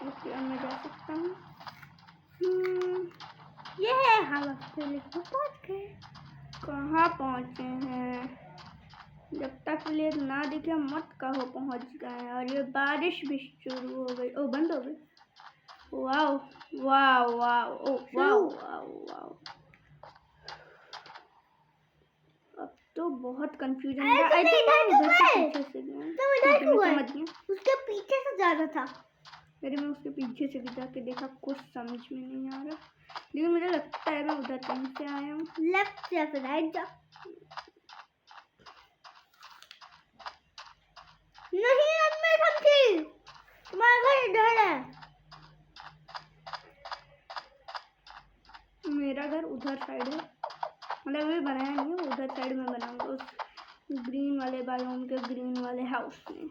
A: ओके अब मैं जा सकता हूँ।
B: ये है हम पहुंच गए।
A: कहाँ पहुँचे हैं? जब तक प्लेयर ना दिखे मत कहो पहुँच गए। और ये बारिश भी शुरू हो गई। ओ बंद हो गई। Wow wow wow oh wow wow wow. अब तो बहुत कंफ्यूजन है। आई थिंक मैं उधर के पीछे से गया।
B: तुम इधर क्यों गए?
A: समझ गया।
B: उसके पीछे से जाना था।
A: अरे मैं उसके पीछे से भी जाके देखा, कुछ समझ में नहीं आ रहा, लेकिन मुझे लगता है मैं उधर कहीं से आया हूँ।
B: लेफ्ट या फिर राइट जा। नहीं अब मैं समझी, तुम्हारा घर इधर है।
A: मेरा घर उधर साइड है, मतलब अभी बनाया नहीं है, उधर साइड में बनाऊंगा उस ग्रीन वाले बायोम के ग्रीन वाले हाउस में।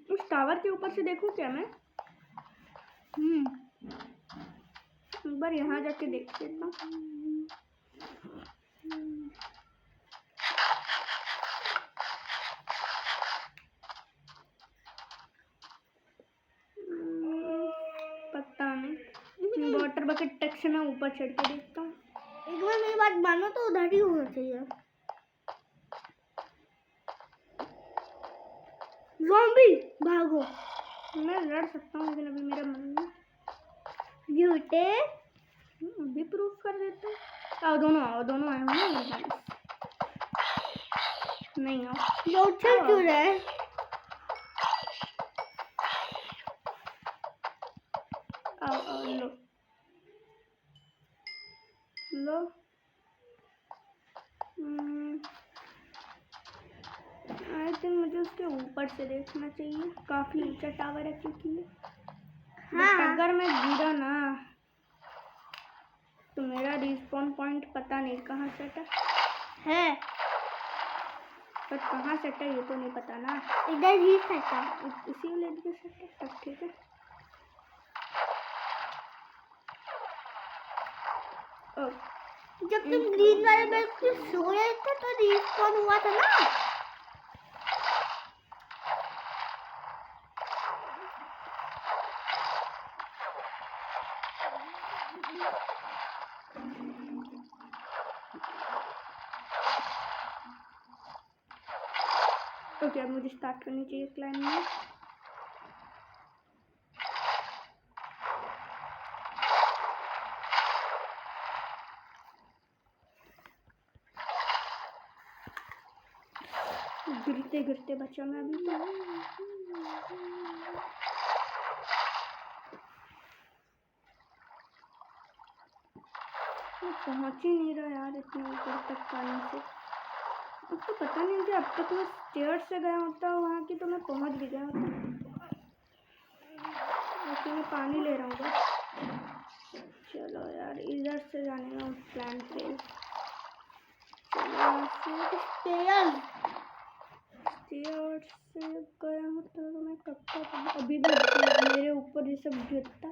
A: उस टावर के ऊपर से देखूं क्या मैं? एक बार यहाँ जाके देख लेता हूँ। पता नहीं, वाटर बकेट टच से मैं ऊपर चढ़ के देखता हूँ।
B: एक बार मेरी बात मानो तो उधर ही होना चाहिए। ज़ॉम्बी भागो।
A: मैं लड़ सकता हूँ लेकिन अभी मेरा मन नहीं।
B: झूठे
A: अभी प्रूफ कर देता हूँ। आओ दोनों आए होंगे। नहीं आओ
B: लोटे क्यों रहे?
A: आओ लो लो। आई थिंक मुझे उसके ऊपर से देखना चाहिए, काफी ऊंचा टावर है क्योंकि
B: हाँ।
A: अगर मैं गिरा ना तो मेरा रिस्पॉन पॉइंट पता नहीं कहाँ सेट
B: है,
A: पर कहाँ सेट है ये तो नहीं पता ना।
B: इधर ही सेट है।
A: इसी वाले के सेट है, तब ठीक है।
B: जब तुम ग्रीन वाले बेड पे सो रहे थे तो रिस्पॉन हुआ था ना।
A: ओके अब मुझे स्टार्ट करनी चाहिए क्लाइंबिंग। गिरते गिरते बचा मैं अभी तो। पहुंच ही नहीं रहा यार इतने ऊपर तक पानी से। अब तो पता नहीं कि अब तक मैं स्टेयर से गया होता वहाँ की तो मैं पहुंच भी गया होता। लेकिन मैं पानी ले रहा हूँ बस। चलो यार इधर से जाने का प्लान फेल।
B: स्टेयर
A: से गया होता तो मैं कब तक अभी भी मेरे ऊपर ये सब गिरता।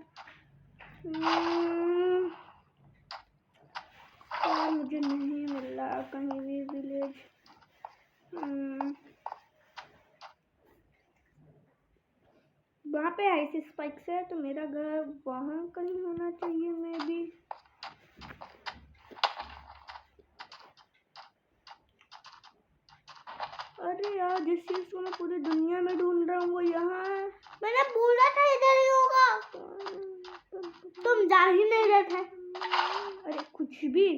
A: मुझे नहीं मिल रहा कहीं भी विलेज। वहाँ पे आइस स्पाइक्स है तो मेरा घर वहाँ कहीं होना चाहिए मे बी। अरे यार जिस चीज को मैं पूरी दुनिया में ढूंढ रहा हूँ वो यहाँ है।
B: मैंने बोला था इधर ही होगा, तुम जा ही नहीं रहे थे।
A: अरे भी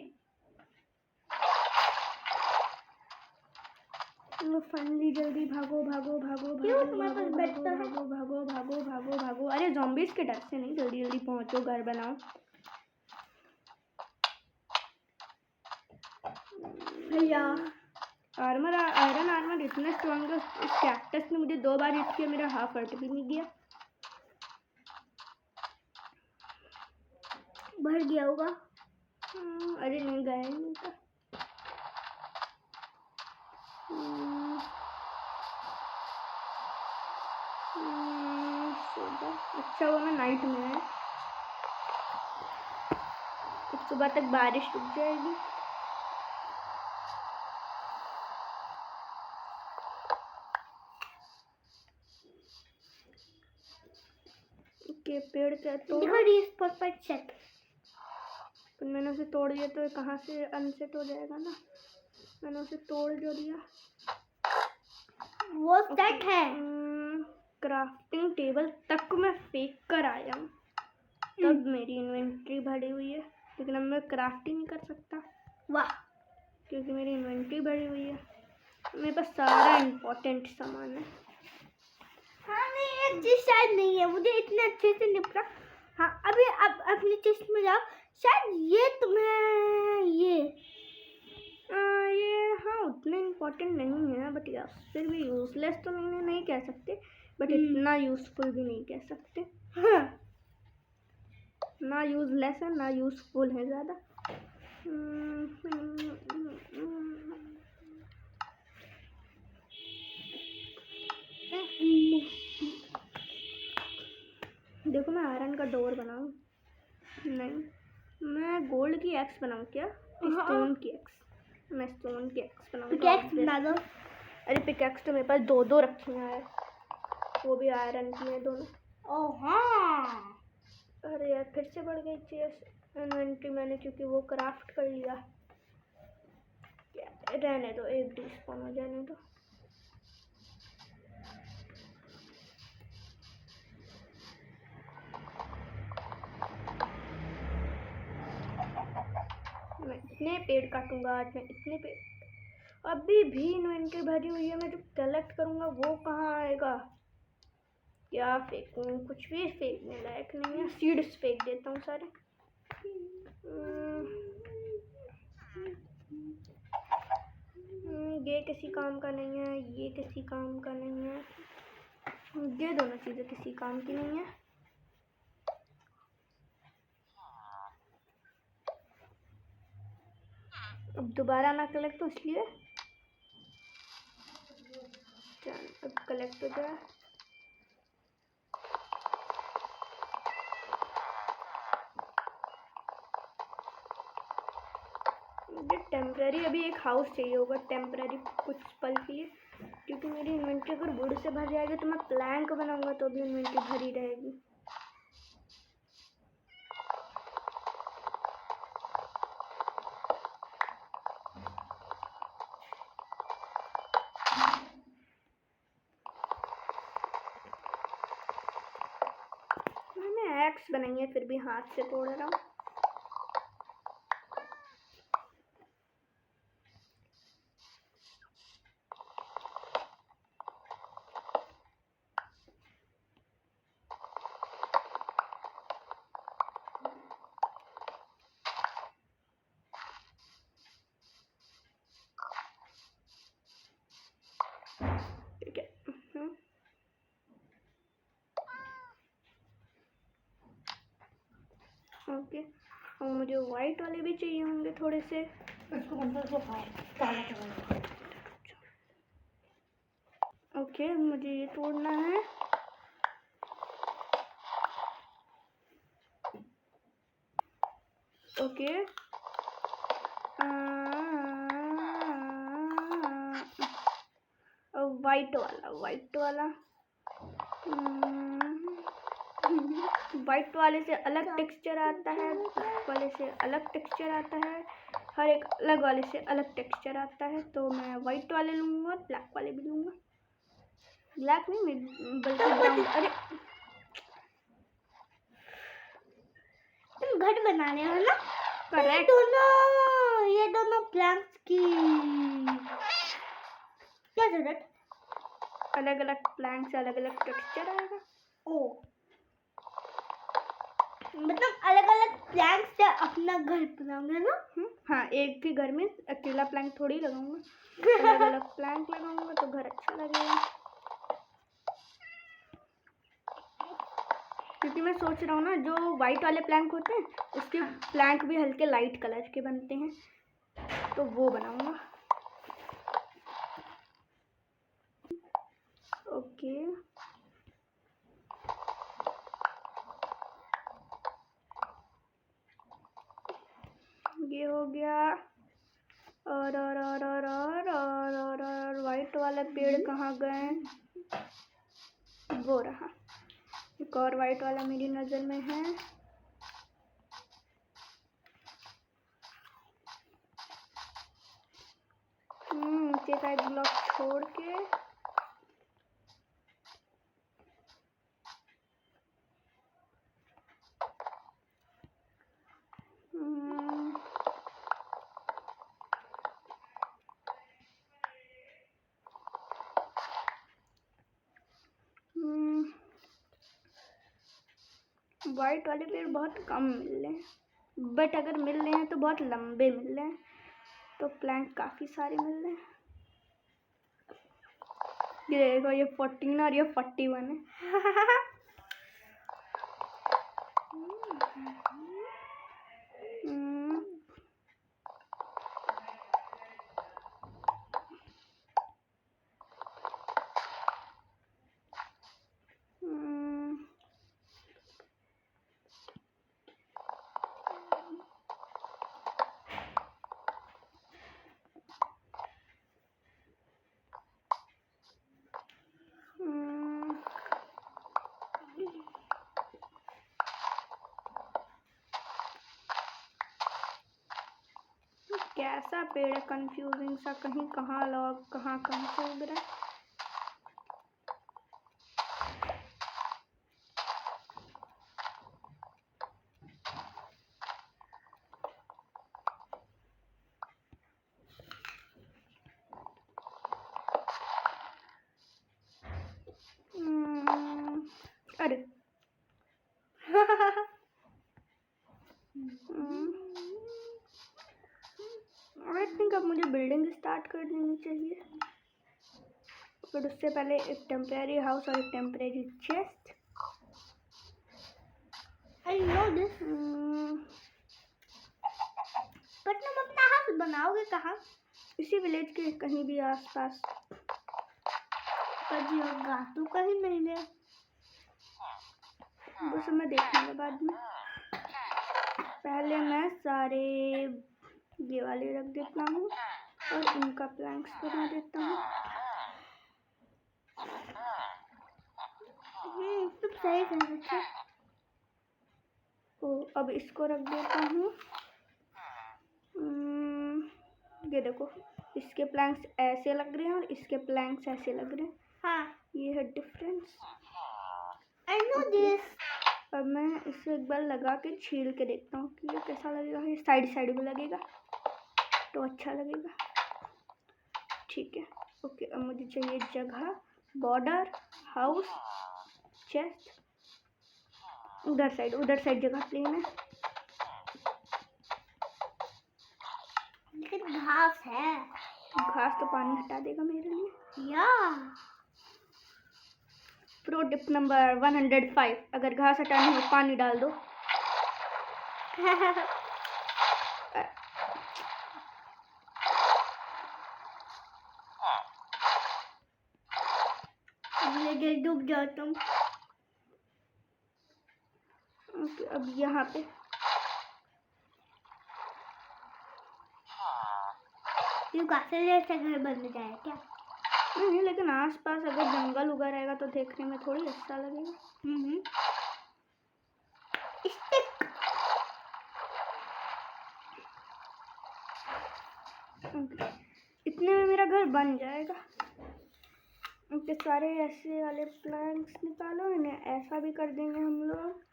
A: फाइनली जल्दी भागो भागो भागो
B: क्यों
A: भागो
B: तुम्हारे
A: भागो
B: पास बेड तो है?
A: भागो भागो भागो भागो भागो। अरे zombies के डर से नहीं, जल्दी जल्दी पहुंचो, घर बनाओ।
B: भैया
A: आर्मर, आयरन आर्मर इतना स्ट्रॉन्ग है, इस कैक्टस ने मुझे 2 बार हिट किया, मेरा हाफ हर्ट भी नहीं गया।
B: भर गया होगा।
A: अरे नहीं गया ही नहीं था। अच्छा वो मैं नाइट में है, सुबह तक बारिश रुक जाएगी। के पेड़ क्या तोड़,
B: देखो ये स्पॉट पर चेक।
A: तो मैंने उसे तोड़ दिया तो कहाँ से अनसेट हो जाएगा ना, मैंने उसे तोड़ जो दिया।
B: वो सेट है।
A: क्राफ्टिंग टेबल तक मैं फेंक कर आया हूँ, तब मेरी इन्वेंट्री भरी हुई है, लेकिन अब मैं क्राफ्टिंग नहीं कर सकता।
B: वाह,
A: क्योंकि मेरी इन्वेंट्री भरी हुई है। मेरे पास सारा इम्पोर्टेंट सामान है।
B: हाँ नहीं एक चीज शायद नहीं है, मुझे इतने अच्छे से निपटा। हाँ अभी अब अपनी चेस्ट में जाओ, शायद ये तुम्हें ये
A: हाँ उतने इम्पोर्टेंट नहीं है, बट यार फिर भी यूजलेस तो नहीं कह सकते, बट इतना यूजफुल भी नहीं कह सकते।
B: हाँ ना यूजलेस है ना यूजफुल है ज़्यादा। देखो मैं आयरन का डोर बनाऊं, नहीं मैं गोल्ड की एक्स बनाऊं क्या, स्टोन की एक्स, मैं स्टोन की एक्स बनाऊंगा।
A: पिकैक्स बना दो।
B: अरे पिकैक्स तो मेरे पास दो दो रखी हैं यार, वो भी आयरन की हैं दोनों।
A: ओह हाँ,
B: अरे यार फिर से बढ़ गई चेस्ट इन्वेंट्री मैंने, क्योंकि वो क्राफ्ट कर लिया। रहने दो, एक डिस्पॉन हो जाने दो। मैं इतने पेड़ काटूंगा आज, मैं इतने पेड़। अभी भी इन्वेंट्री भरी हुई है, मैं जो कलेक्ट करूंगा वो कहाँ आएगा। क्या फेंकूं, कुछ भी फेंकने लायक नहीं है। सीड्स फेंक देता हूँ सारे। ये किसी काम का नहीं है, ये किसी काम का नहीं है, ये दोनों चीज़ें किसी काम की नहीं है। अब दोबारा ना कलेक्ट हो इसलिए चल अब कलेक्ट हो जाए। मुझे टेम्पररी अभी एक हाउस चाहिए होगा, टेम्पररी कुछ पल के लिए, क्योंकि मेरी इन्वेंट्री अगर वुड से भर जाएगी तो मैं प्लैंक बनाऊंगा तो भी इन्वेंट्री भरी रहेगी। मैंने एक्स बनाई है फिर भी हाथ से तोड़ रहा हूँ। ठीक है। ओके, और मुझे वाइट वाले भी चाहिए होंगे थोड़े से। ओके मुझे ये तोड़ना है। ओके वाइट वाला, वाइट वाला वाइट वाले से अलग टेक्सचर आता है, ब्लैक वाले से अलग टेक्सचर आता है, हर एक अलग वाले से अलग टेक्सचर आता है। तो मैं वाइट वाले लूँगा, ब्लैक वाले भी लूँगा। ब्लैक नहीं बल्कि ब्राउन। अरे तुम घर बनाने हो ना?
A: करेक्ट।
B: ये दोनों प्लैंक्स की क्या जरूरत?
A: अलग अलग प्लैंक से अलग अलग टेक्सचर आएगा।
B: ओ मतलब अलग अलग प्लैंक से अपना घर बनाऊंगा ना?
A: हाँ, एक ही घर में अकेला प्लैंक थोड़ी लगाऊंगा, अलग अलग प्लैंक लगाऊंगा तो घर अच्छा लगेगा। क्योंकि मैं सोच रहा हूँ ना, जो वाइट वाले प्लैंक होते हैं उसके प्लैंक भी हल्के लाइट कलर के बनते हैं, तो वो बनाऊंगा। ओके, ये हो गया। और वाइट वाला पेड़ कहाँ गए? वो रहा। एक और वाइट वाला मेरी नज़र में है। नीचे का एक ब्लॉक छोड़ के वाइट वाले पेड़ बहुत कम मिल रहे हैं, बट अगर मिल रहे हैं तो बहुत लंबे मिल रहे हैं, तो प्लैंक काफ़ी सारे मिल रहे हैं। ये देखो, ये 14 और ये 41 है। कैसा पेड़ है, कंफ्यूजिंग सा, कहीं कहाँ लॉग, कहाँ कहाँ से उग रहा है। अरे आई थिंक अब मुझे बिल्डिंग स्टार्ट कर देनी चाहिए, बट उससे पहले एक टेम्परेरी हाउस और एक temporary chest.
B: I know this. But तुम अपना हाउस बनाओगे कहाँ?
A: इसी विलेज के कहीं भी आसपास।
B: कभी होगा तो कहीं नहीं है,
A: वो सब मैं देखूंगा बाद में। पहले मैं सारे ये वाले रख देता हूँ और इनका प्लैंक्स बना देता हूँ।
B: तुम सही कर रहे थे।
A: तो अब इसको रख देता हूँ। ये देखो, इसके प्लैंक्स ऐसे लग रहे हैं और इसके प्लैंक्स ऐसे लग रहे हैं।
B: हाँ,
A: ये है डिफरेंस।
B: I know this.
A: अब मैं इसे एक बार लगा के छील के देखता हूँ कि ये कैसा लगेगा। ये साइड साइड में लगेगा तो अच्छा लगेगा। ठीक है, ओके। अब मुझे चाहिए जगह, बॉर्डर, हाउस, चेस्ट। उधर साइड जगह प्लेन है,
B: लेकिन घास है।
A: घास तो पानी हटा देगा मेरे लिए।
B: या
A: प्रो टिप नंबर 105, अगर घास हटानी हो पानी डाल दो।
B: डूब जाओ तुम।
A: ओके, अब यहाँ पे
B: जैसा घर बन जाए क्या?
A: नहीं, लेकिन आसपास अगर जंगल उगा रहेगा तो देखने में थोड़ी अच्छा लगेगा।
B: स्टिक।
A: इतने में मेरा घर बन जाएगा। इनके सारे ऐसे वाले प्लैंक्स निकालो, इन्हें ऐसा भी कर देंगे हम लोग।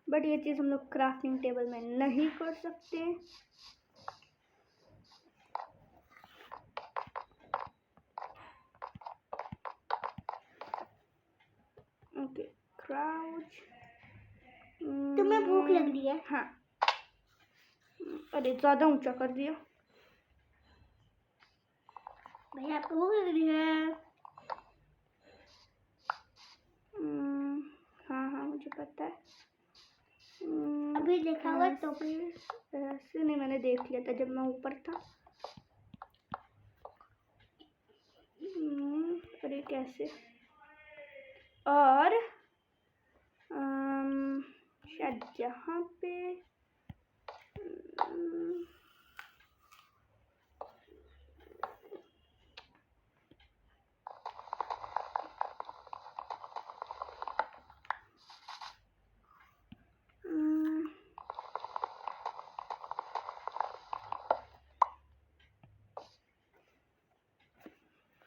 A: बट ये चीज़ हम लोग क्राफ्टिंग टेबल में नहीं कर सकते। Okay, crouch.
B: तुम्हें भूख लग रही है?
A: हाँ। अरे ज़्यादा ऊंचा कर दिया।
B: भैया आपको भूख लग रही है?
A: हाँ हाँ मुझे पता है।
B: अभी देखा होगा तो
A: ऐसे नहीं, मैंने देख लिया था जब मैं ऊपर था। अरे कैसे? और शायद यहाँ पे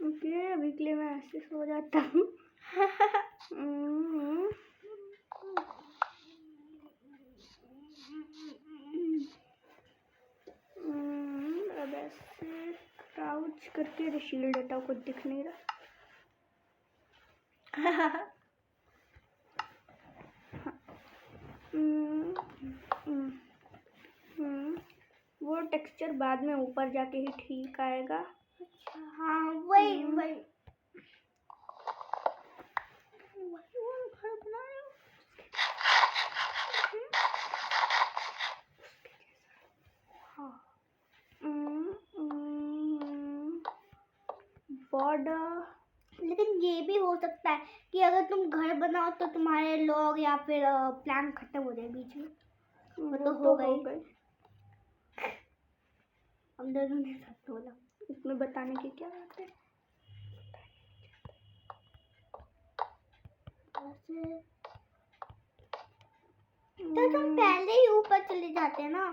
A: ओके, अभी के लिए मैं ऐसे सो जाता हूँ। अब ऐसे क्राउच करके, अरे शील्ड हटाओ, कुछ दिख नहीं रहा। वो टेक्सचर बाद में ऊपर जाके ही ठीक आएगा।
B: अच्छा हाँ वही वही घर बना रहे हो।
A: बॉर्डर।
B: लेकिन ये भी हो सकता है कि अगर तुम घर बनाओ तो तुम्हारे लॉग या फिर प्लान खत्म हो जाए बीच में। वो तो हो गई। हम दोनों ने सब बोला।
A: इसमें बताने की क्या बात है?
B: तो तुम पहले ही ऊपर चले जाते हैं ना।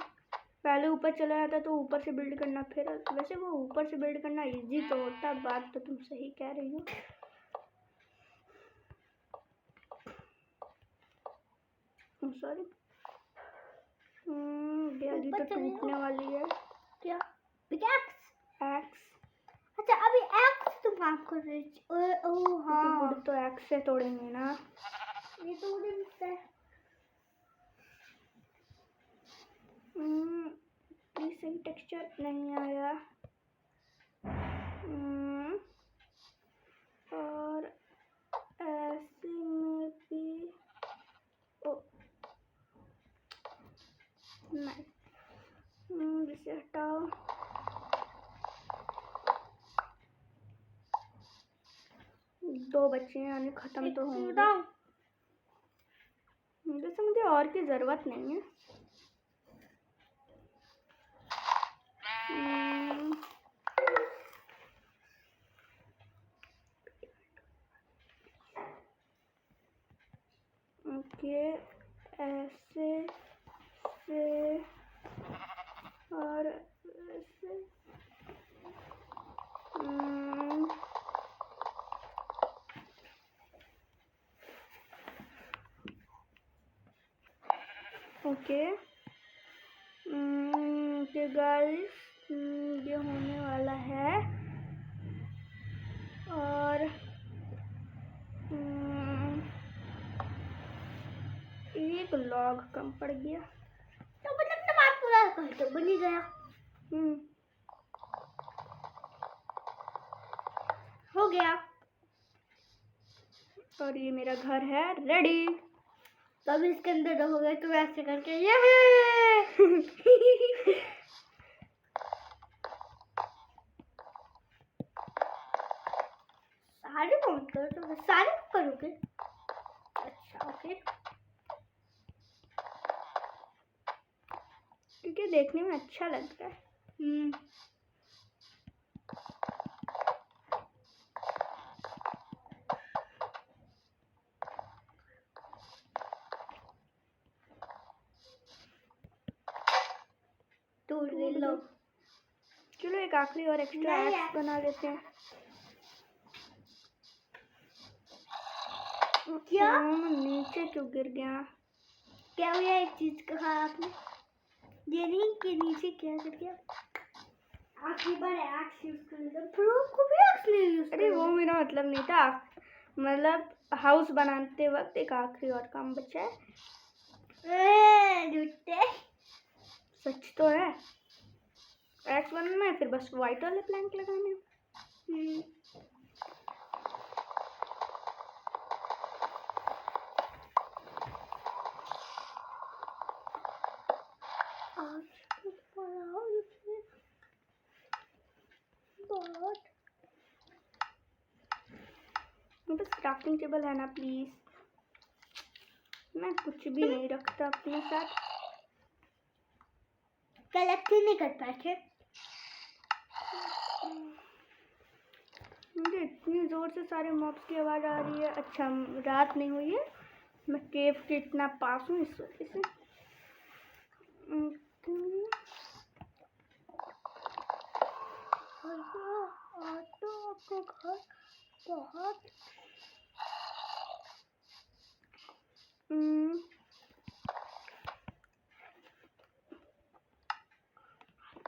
A: पहले ऊपर चला जाता तो ऊपर से बिल्ड करना, फिर वैसे वो ऊपर से बिल्ड करना इजी तो होता, बात तो तुम सही कह रही हो। सॉरी, ये तो टूटने वाली है।
B: क्या? पिकैक्स?
A: एक्स।
B: अच्छा अभी एक्स तुम काम कर रहे हो? ओह हाँ,
A: वुड तो एक्स से तोड़ेंगे ना।
B: ये तो मुझे दिखता है।
A: सही टेक्सचर नहीं आया। और ऐसे में भी नहीं, इसे हटाओ। दो बच्चे हैं, यानी खत्म तो होंगे। वैसे मुझे और की जरूरत नहीं है। ओके, ऐसे से और ऐसे। ओके गाइस, ये होने वाला है। और एक लॉग कम पड़ गया,
B: तो मतलब तुम आप पूरा कर तो बन ही गया। हो गया।
A: और ये मेरा घर है रेडी।
B: तब इसके अंदर रहोगे तो ऐसे करके ये सारे काउंट करो तो सारे करोगे। अच्छा ओके,
A: क्योंकि देखने में अच्छा लगता है।
B: तोड़ लो।
A: चलो एक आखिरी और एक्स्ट्रा एक्स बना लेते हैं।
B: क्या?
A: नीचे क्यों गिर गया?
B: क्या हुआ एक चीज कहा आपने? ये नहीं कि नीचे क्या कर दिया? आखिरी बार एक्स यूज कर लिया, प्रो को भी एक्स नहीं यूज।
A: अरे वो मेरा मतलब नहीं था, मतलब हाउस बनाते वक्त एक आखिरी और काम बचा है।
B: झूठे।
A: सच तो है। एक्स बनना है, फिर बस वाइट वाले प्लैंक लगाने हैं। बस क्राफ्टिंग टेबल है ना प्लीज। मैं कुछ भी नहीं रखता अपने साथ।
B: कलेक्ट नहीं कर पाए।
A: मुझे इतनी जोर से सारे मॉब्स की आवाज आ रही है। अच्छा रात नहीं हुई है, मैं केव के इतना पास हूँ इस वजह से।
B: आपको घर बहुत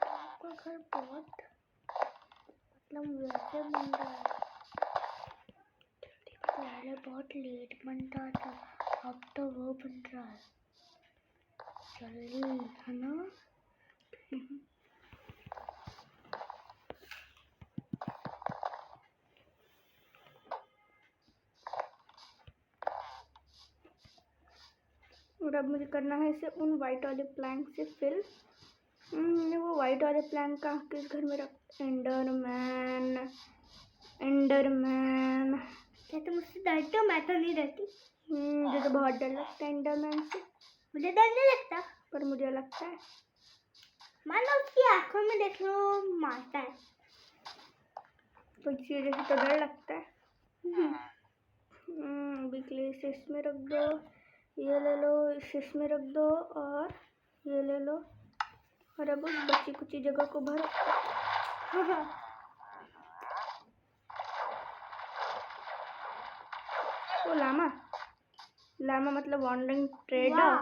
B: आपका घर बहुत मतलब वैसे बन रहा है। पहले बहुत लेट बनता था, अब तो वो बन रहा है जल्दी, है ना?
A: और अब मुझे करना है इसे उन वाइट वाले प्लैंक से फिल। वो वाइट वाले प्लैंक का किस घर में रख। Enderman, Enderman.
B: क्या तुम मुझसे डरते हो? मैं तो नहीं डरती।
A: मुझे तो बहुत डर लगता है एंडरमैन से।
B: मुझे डर नहीं लगता,
A: पर मुझे लगता है।
B: मान लो उसकी आंखों में देख लो, मारता है
A: तो इसी वजह से तो डर लगता है। अभी के लिए इसे इसमें रख दो, ये ले लो, इसे इसमें रख दो और ये ले लो। और अब उस बची कुची जगह को भरो। ओ लामा, लामा मतलब वॉन्डरिंग ट्रेडर।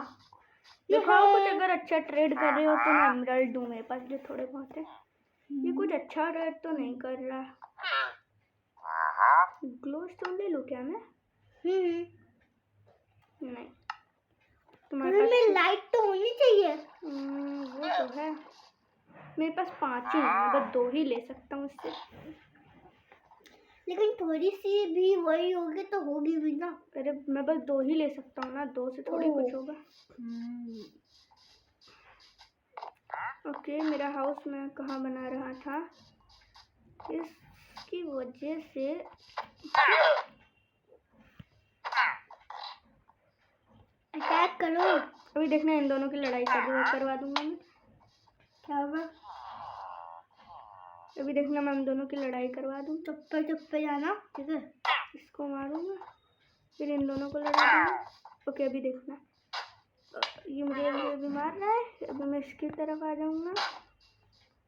A: दिखाओ कुछ अगर अच्छा ट्रेड कर रहे हो तो मैं एमराल्ड दूँ, मेरे पास जो थोड़े बहुत है। ये कुछ अच्छा ट्रेड तो नहीं कर रहा। ग्लो स्टोन ले लूँ क्या मैं? नहीं, तुम्हारे
B: पास लाइट तो होनी चाहिए।
A: वो तो है, मेरे पास 5 ही है, बस 2 ही ले सकता हूँ इससे।
B: लेकिन थोड़ी सी भी वही होगी तो होगी भी ना।
A: अरे मैं बस 2 ही ले सकता हूँ ना, 2 से थोड़ी कुछ होगा। ओके, मेरा हाउस मैं कहाँ बना रहा था, इसकी वजह से
B: अटैक करो।
A: अभी देखना इन दोनों की लड़ाई करवा दूंगा मैं।
B: क्या होगा?
A: अभी देखना मैं इन दोनों की लड़ाई करवा दूँ।
B: चुप पे जाना, ठीक है?
A: इसको मारूंगा, फिर इन दोनों को लड़ा दूंगा। ओके अभी देखना, ये मुझे अभी मार रहा है, अभी मैं इसकी तरफ आ जाऊंगा।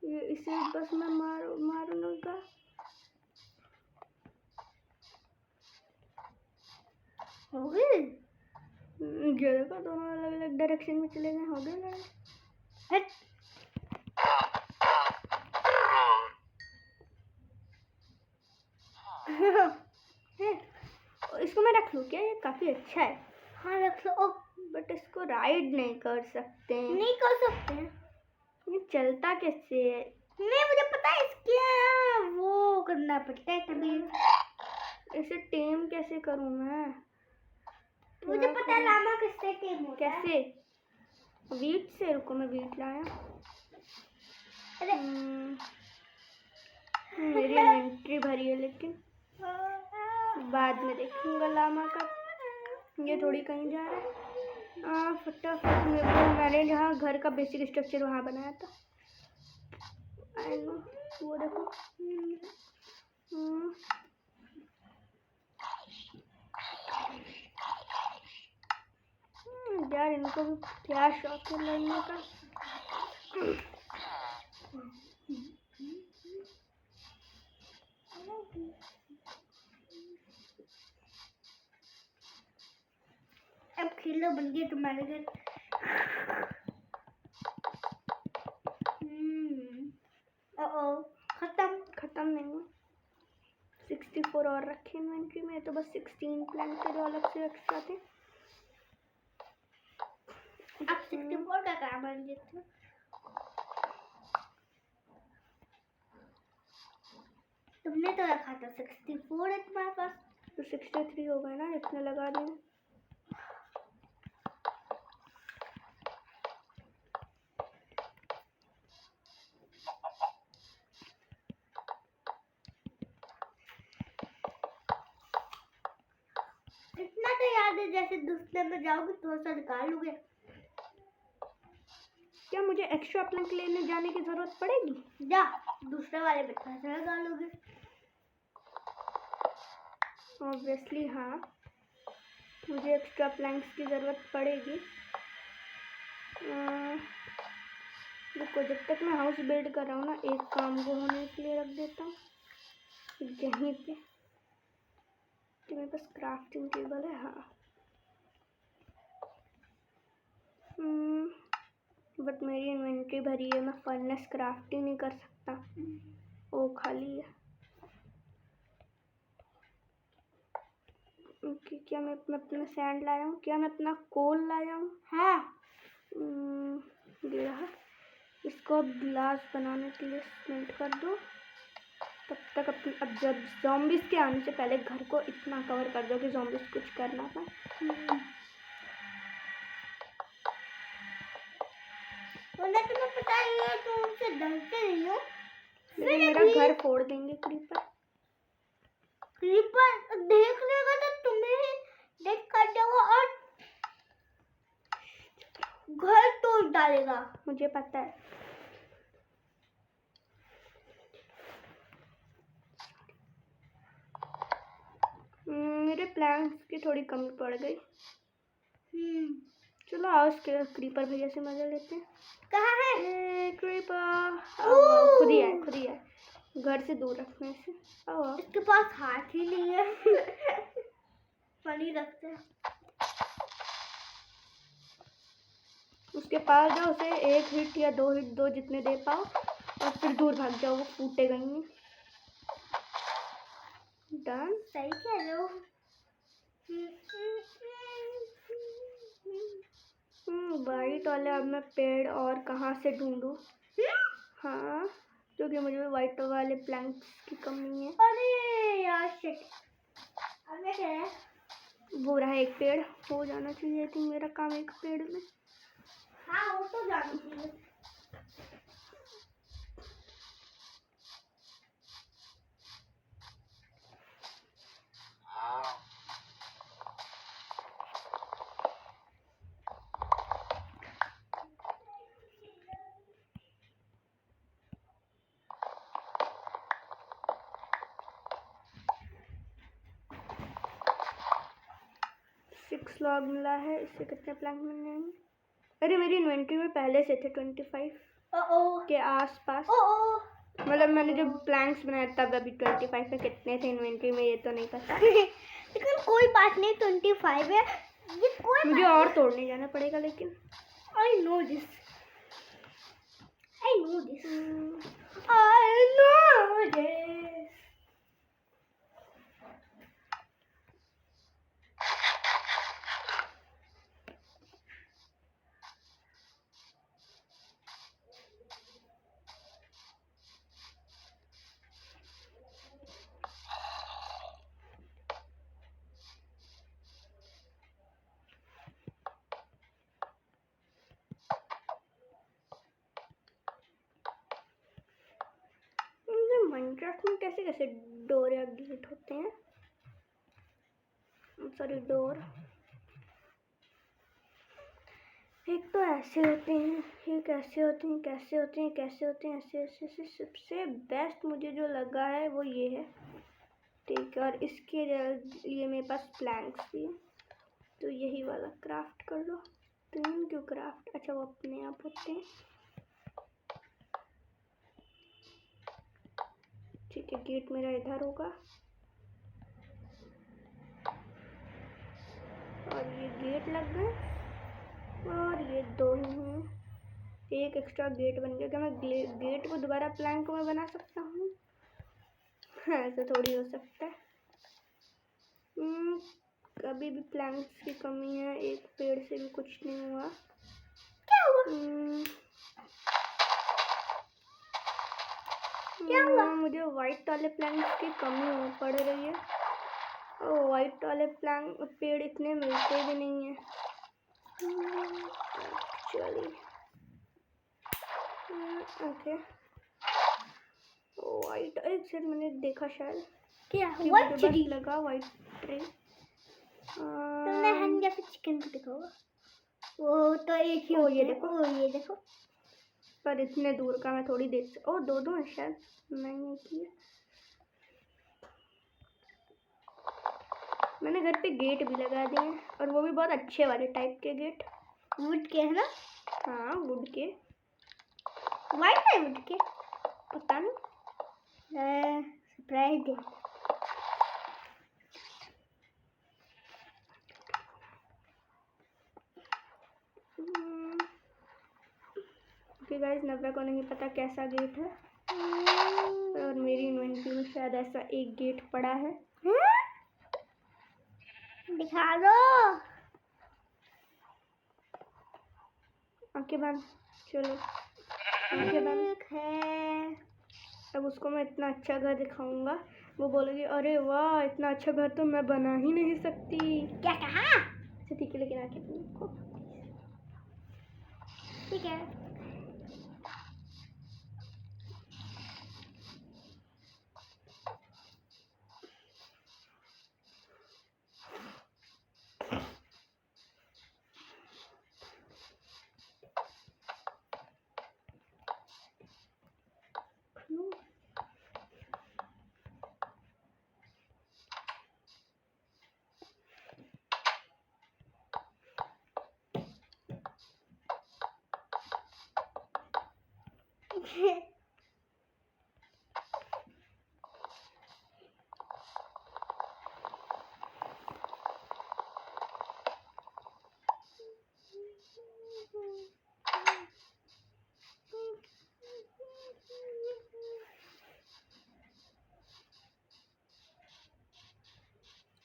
A: ये इसे बस मैं मारूंगा।
B: हो गई।
A: ये देखो दोनों अलग अलग डायरेक्शन में चले गए। हो गए लड़ाई। इसको मैं रख लूँ क्या? ये काफी अच्छा है।
B: हाँ रख लो।
A: बट इसको राइड नहीं कर सकते।
B: नहीं कर सकते।
A: ये चलता कैसे है?
B: नहीं मुझे पता है, इसके वो करना पड़ता है तभी।
A: इसे टेम कैसे करूँ मैं?
B: मुझे पता है लामा किससे टेम होता है।
A: कैसे? वीट से। रुको मैं वीट लाया।
B: अरे
A: मेरी इन्वेंट्री भरी है, लेकिन बाद में देखूंगा लामा का। ये थोड़ी कहीं जा रहा है। फटाफट मैंने जहाँ घर का बेसिक स्ट्रक्चर वहाँ बनाया था। आई नो, वो देखो। यार इनको भी क्या शौक है लड़ने का।
B: अब खेलना बन गया तुम्हारे घर।
A: खत्म नहीं हुआ। 64 और रखे इन्वेंट्री में, तो बस 16 प्लांट के जो अलग से एक्स्ट्रा थे।
B: अब 64 का क्या बन जाता? तुमने तो रखा था 64 है तुम्हारे पास,
A: तो 63 हो गए ना इतने लगा दिए।
B: इतना तो याद है जैसे दूसरे में जाओगे थोड़ा सा निकालोगे।
A: क्या मुझे एक्स्ट्रा प्लैंक लेने जाने की जरूरत पड़ेगी?
B: जा दूसरे वाले पे पैसा डालोगे।
A: ऑब्वियसली हाँ, मुझे एक्स्ट्रा प्लैंक्स की ज़रूरत पड़ेगी। रुको, जब तक मैं हाउस बिल्ड कर रहा हूँ ना, एक काम को होने के लिए रख देता हूँ यहीं पे कि मेरे पास क्राफ्टिंग टेबल है। हाँ, बट मेरी इन्वेंट्री भरी है, मैं फर्नेस क्राफ्टिंग नहीं कर सकता, वो खाली है। ओके, क्या मैं अपना सैंड लाया हूँ? क्या मैं अपना कोल लाया हूँ?
B: हाँ
A: ये रहा। इसको अब ग्लास बनाने के लिए स्मेल्ट कर दो। तब तक अब जब ज़ॉम्बिस के आने से पहले घर को इतना कवर कर दो कि ज़ॉम्बिस कुछ कर ना पाए।
B: तुम्हें पता है तुम उनसे डरते नहीं हो,
A: लेकिन मेरा घर फोड़ देंगे क्रीपर।
B: क्रीपर देख लेगा तो तुम्हें देख कर देगा और घर तोड़ डालेगा।
A: मुझे पता है। मेरे प्लान्स की थोड़ी कमी पड़ गई। चलो आओ उसके क्रीपर भैया से मजा लेते हैं।
B: कहाँ है
A: क्रीपर? खुद ही है, घर से दूर रखने से।
B: इसके पास हाथ ही नहीं है। फनी रखते हैं।
A: उसके पास जाओ, उसे 1 हिट या 2 हिट दो जितने दे पाओ, और फिर दूर भाग जाओ, वो फूटेगा ही नहीं। डन।
B: सही कह रहे हो।
A: वाइट वाले अब मैं पेड़ और कहाँ से ढूंढूं? हाँ, क्योंकि मुझे वाइट वाले प्लैंक्स की कमी है।
B: अरे यार शिट, अब मैं क्या है?
A: वो रहा एक पेड़, हो जाना चाहिए थी मेरा काम एक पेड़ में।
B: हाँ वो तो जाना चाहिए।
A: लॉग मिला है। इससे कितने प्लैंक मिलने हैं? अरे मेरी इन्वेंट्री में पहले से थे 25 के आसपास। मतलब मैंने जब प्लैंक्स बनाया तब अभी 25 में कितने थे इन्वेंट्री में ये तो नहीं पता।
B: लेकिन कोई बात नहीं, 25 है ये कोई।
A: मुझे और तोड़ने जाना पड़ेगा लेकिन।
B: I know this.
A: माइनक्राफ्ट में कैसे कैसे डोर या गेट होते हैं? Sorry, door. एक तो ऐसे होते हैं, एक ऐसे होते हैं, कैसे होते हैं, कैसे होते हैं, ऐसे ऐसे ऐसे। सबसे बेस्ट मुझे जो लगा है वो ये है, ठीक है। और इसके लिए मेरे पास प्लैंक्स भी है, तो यही वाला क्राफ्ट कर लो। 3 क्यों क्राफ्ट? अच्छा, वो अपने आप होते हैं। ठीक है, गेट मेरा इधर होगा और ये
B: गेट लग गए और ये 2 ही हैं। एक एक्स्ट्रा गेट बन गया। क्या मैं गेट को दोबारा प्लैंक में बना सकता हूँ? हाँ, ऐसा थोड़ी हो सकता है। कभी भी प्लैंक्स की कमी है। एक पेड़ से भी कुछ नहीं हुआ।
A: क्या हुआ? क्या हुआ?
B: मुझे वाइट वाले प्लैंक्स की कमी पड़ रही है। और वाइट वाले पेड़ इतने मिलते भी नहीं है एक्चुअली। ओके, वाइट एक सेकंड मैंने देखा शायद
A: क्या
B: कि
A: व्हाइट
B: मुझे बस
A: चिली?
B: लगा वाइट ट्री।
A: तुमने हन या फिर चिकन को देखा होगा। वो तो एक ही होते
B: ये
A: हैं।
B: देखो।
A: ये देखो।
B: पर इतने दूर का मैं थोड़ी देख ओ 2 है शायद। नहीं किया मैंने। घर पे गेट भी लगा दिए हैं और वो भी बहुत अच्छे वाले टाइप के गेट।
A: वुड के है ना?
B: हाँ, वुड के।
A: व्हाइट है वुड के?
B: पता नहीं।
A: सरप्राइज है।
B: ओके गाइस, नव्या को नहीं पता कैसा गेट है और मेरी इन्वेंट्री में शायद ऐसा एक गेट पड़ा है।
A: दिखा दो।
B: आंखें बंद। चलो, आंखें बंद है। अब उसको मैं इतना अच्छा घर दिखाऊंगा, वो बोलेगी अरे वाह, इतना अच्छा घर तो मैं बना ही नहीं सकती।
A: क्या कहा?
B: अच्छा ठीक है, लेकिन आंखें बंद रखो।
A: ठीक है।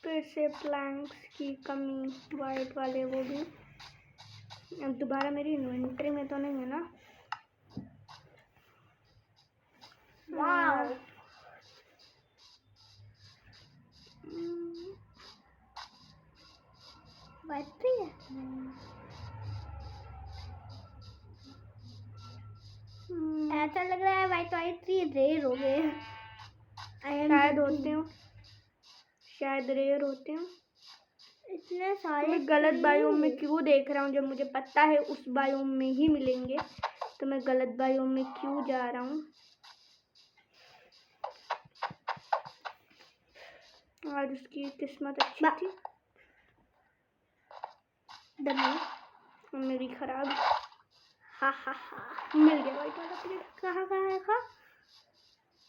B: फिर से प्लैंक्स की कमी, वाइट वाले वो भी। अब दोबारा मेरी इन्वेंट्री में तो नहीं है ना?
A: वाओ। व्हाइट है। ऐसा लग रहा है व्हाइट व्हाइट ट्री रेयर हो गए।
B: शायद होते हो, शायद रेयर होते हो।
A: इतने सारे
B: मैं गलत
A: tree
B: बायोम
A: हो
B: में
A: गए।
B: क्यों देख रहा हूँ जब मुझे पता है उस बायोम में ही मिलेंगे? तो मैं गलत बायोम में क्यों जा रहा हूँ? आज उसकी किस्मत अच्छी थी, मेरी खराब।
A: हा हा हा।
B: मिल गया वाइट वाला पेड़।
A: कहाँ कहाँ कहाँ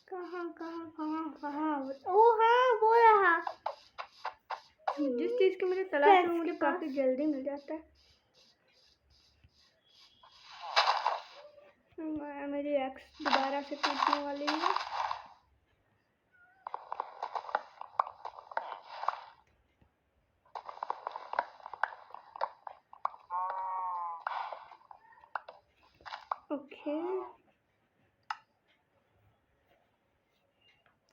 A: कहाँ कहाँ कहाँ कहाँ? ओ हाँ, वो रहा।
B: जिस चीज की मुझे तलाश है
A: Fence
B: मुझे
A: के पास।
B: काफी जल्दी मिल जाता है। मेरी एक्स दोबारा से टूटने वाली है। ओके,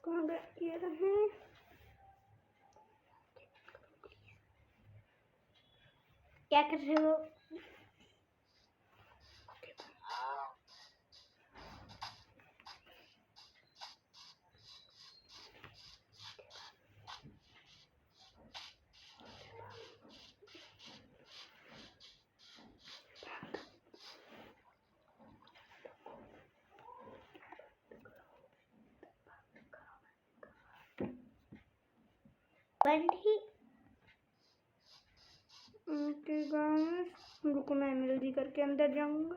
B: कहाँ गए ये रहे?
A: क्या कर रहे हो? बंटी।
B: ओके गाइस, रुको मैं एमएलजी करके अंदर जाऊंगा।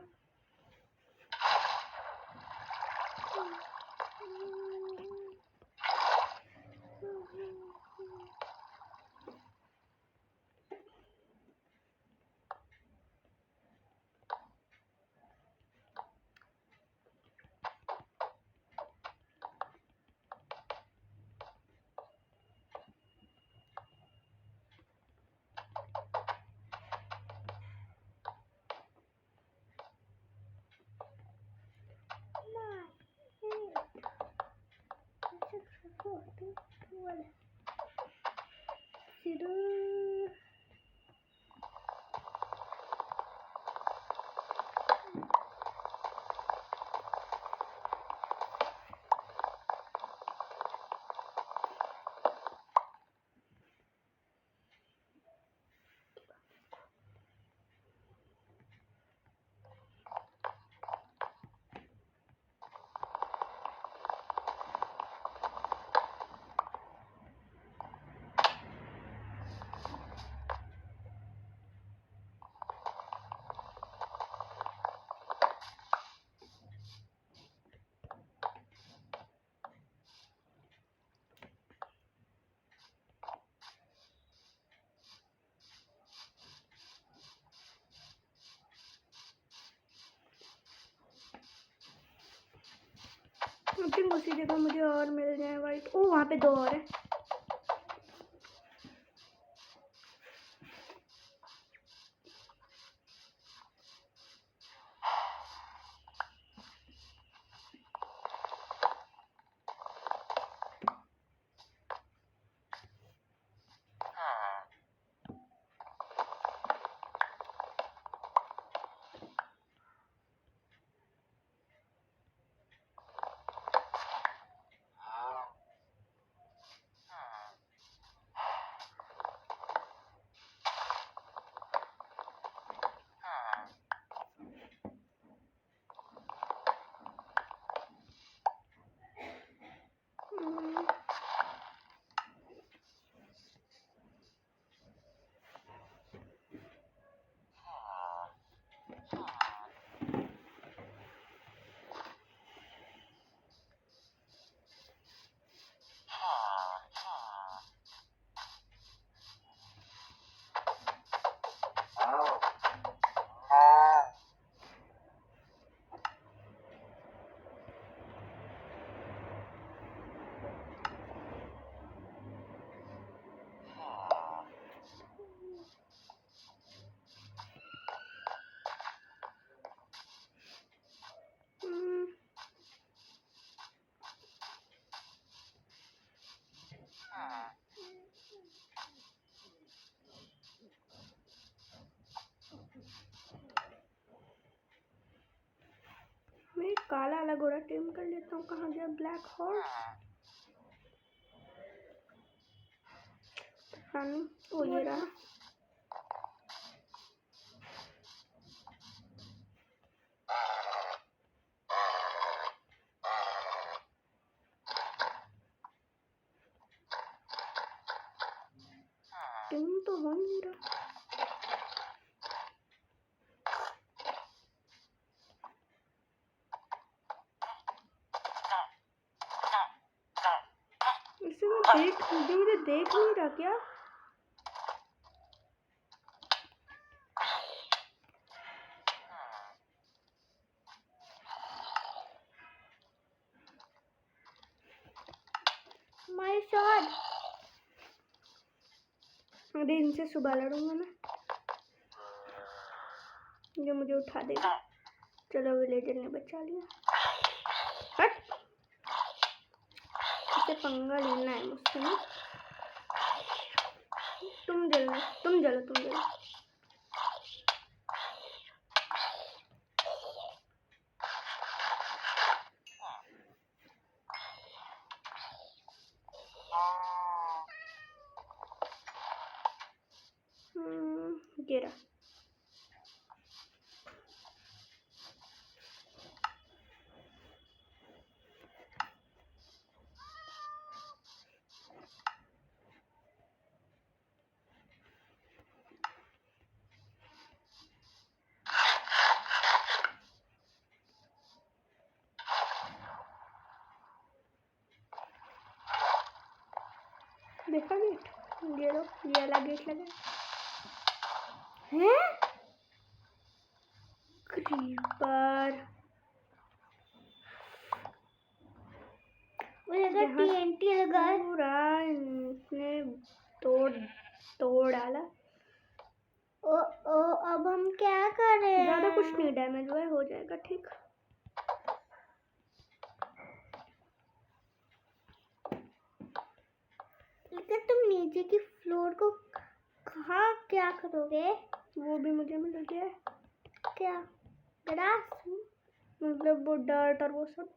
B: थिंक उसी जगह मुझे और मिल जाए वाइट। ओ वहाँ पे 2 और है। मैं काला वाला घोड़ा टेम कर लेता हूँ। कहाँ गया ब्लैक हॉर्स? ओ ये रहा। टेम तो हो नहीं रहा। इसे मुझे देख नहीं रहा क्या? My shot. अरे इनसे सुबह लड़ूंगा मैं, जो मुझे उठा देगा। चलो विलेजर ने बचा लिया। हट, इसे पंगा लेना है मुझसे ना। तुम जलो। गिरा। देखा गेट? ये लो, ये वाला गेट लगा है। क्रीपर TNT लगा है पूरा। इसने तोड़ डाला। ओ अब हम क्या करें? ज्यादा कुछ नहीं डैमेज हुआ है, हो जाएगा ठीक। लेकिन तुम नीचे की फ्लोर को कहाँ क्या करोगे? वो भी मुझे मिल गया है। क्या? ग्रास? मतलब वो डर्ट और वो सब।